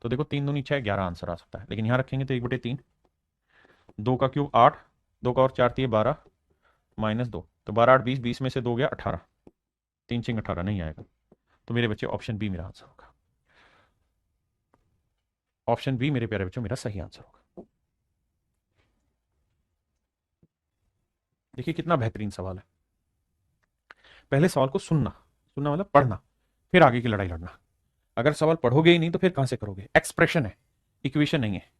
तो देखो 3 दूनी 6, 11 आंसर आ सकता है, लेकिन यहाँ रखेंगे तो 1/3, 2 का क्यूब 8, 2 का और 4 दिए 12, -2, तो 12 8 20, 20 में से 2 गया 18, 3 6 18 नहीं आएगा। तो मेरे बच्चे ऑप्शन बी मेरा आंसर होगा। ऑप्शन बी मेरे प्यारे बच्चों मेरा सही आंसर होगा। देखिए कितना बेहतरीन सवाल है। पहले सवाल को सुनना, सुनना मतलब पढ़ना, फिर आगे की लड़ाई लड़ना। अगर सवाल पढ़ोगे ही नहीं तो फिर कहां से करोगे? एक्सप्रेशन है, इक्वेशन नहीं है।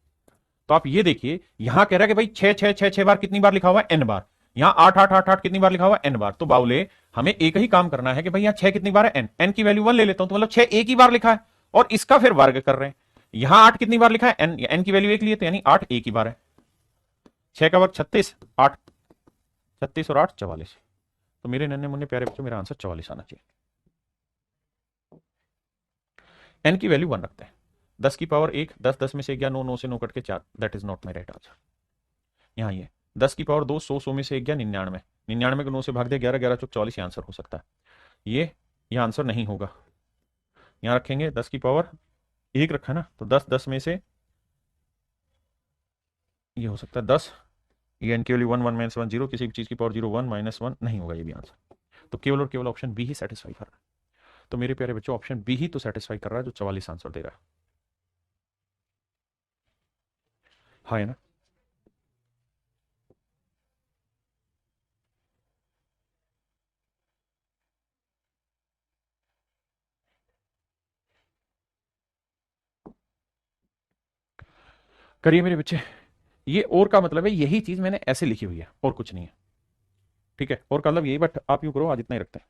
तो आप ये देखिए, यहां कह रहा है कि भाई 6 6 6 6 बार कितनी बार लिखा हुआ है? एन बार। यहां 8 8 8 8 कितनी बार लिखा हुआ है? एन बार। तो बाउले हमें एक ही काम करना है कि भाई यहां 6 कितनी बार है? एन, एन की वैल्यू 1 ले लेता हूं, तो मतलब 6 एक ही बार लिखा है और इसका फिर वर्ग कर रहे हैं। यहां 8 कितनी बार लिखा है? एन, एन की वैल्यू 1 लिए तो यानी 8 एक ही बार है। 6 का वर्ग 36, 8 36 और 8 44। तो मेरे नन्हे मुन्ने प्यारे बच्चों मेरा आंसर 44 आना चाहिए। एन की वैल्यू 1 रखते हैं, 10 की पावर 1, 10 10 में से गया 9, 9 से 9 कट के 4, that is not my right answer. यहाँ ये 10 की पावर 2, 100, 100 में से 1 गया 99, 99 को 9 से भाग दिया 11, 11 चौक 44, आंसर हो सकता है। ये आंसर नहीं होगा। यहाँ रखेंगे 10 की पावर 1 रखा है ना, तो 10 10 में से ये हो सकता है 10, ये एन की वैल्यू 1 1 -1 0, किसी भी चीज की पावर 0 1 -1 नहीं होगा ये भी आंसर। तो केवल और केवल ऑप्शन बी ही सेटिस्फाई कर रहा है। तो मेरे प्यारे बच्चों ऑप्शन बी ही तो सेटिस्फाई कर रहा है जो 44 आंसर दे रहा है। हाँ है ना? करिए मेरे बच्चे, ये और का मतलब है यही चीज मैंने ऐसे लिखी हुई है और कुछ नहीं है, ठीक है, और का मतलब यही, बट आप यूं करो, आज इतना ही रखते हैं।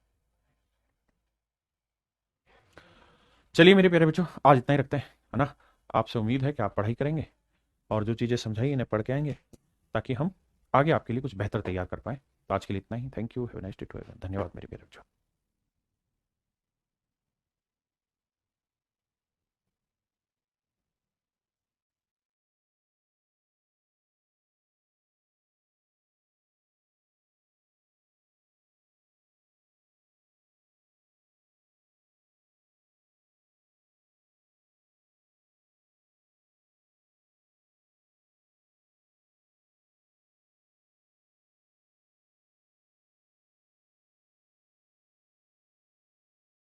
चलिए मेरे प्यारे बच्चों, आज इतना ही रखते हैं, है ना। आपसे उम्मीद है कि आप पढ़ाई करेंगे और जो चीज़ें समझाई इन्हें पढ़ के आएंगे, ताकि हम आगे आपके लिए कुछ बेहतर तैयार कर पाएं। तो आज के लिए इतना ही। Thank you, have a nice day to everyone. धन्यवाद मेरे प्यारे बच्चों।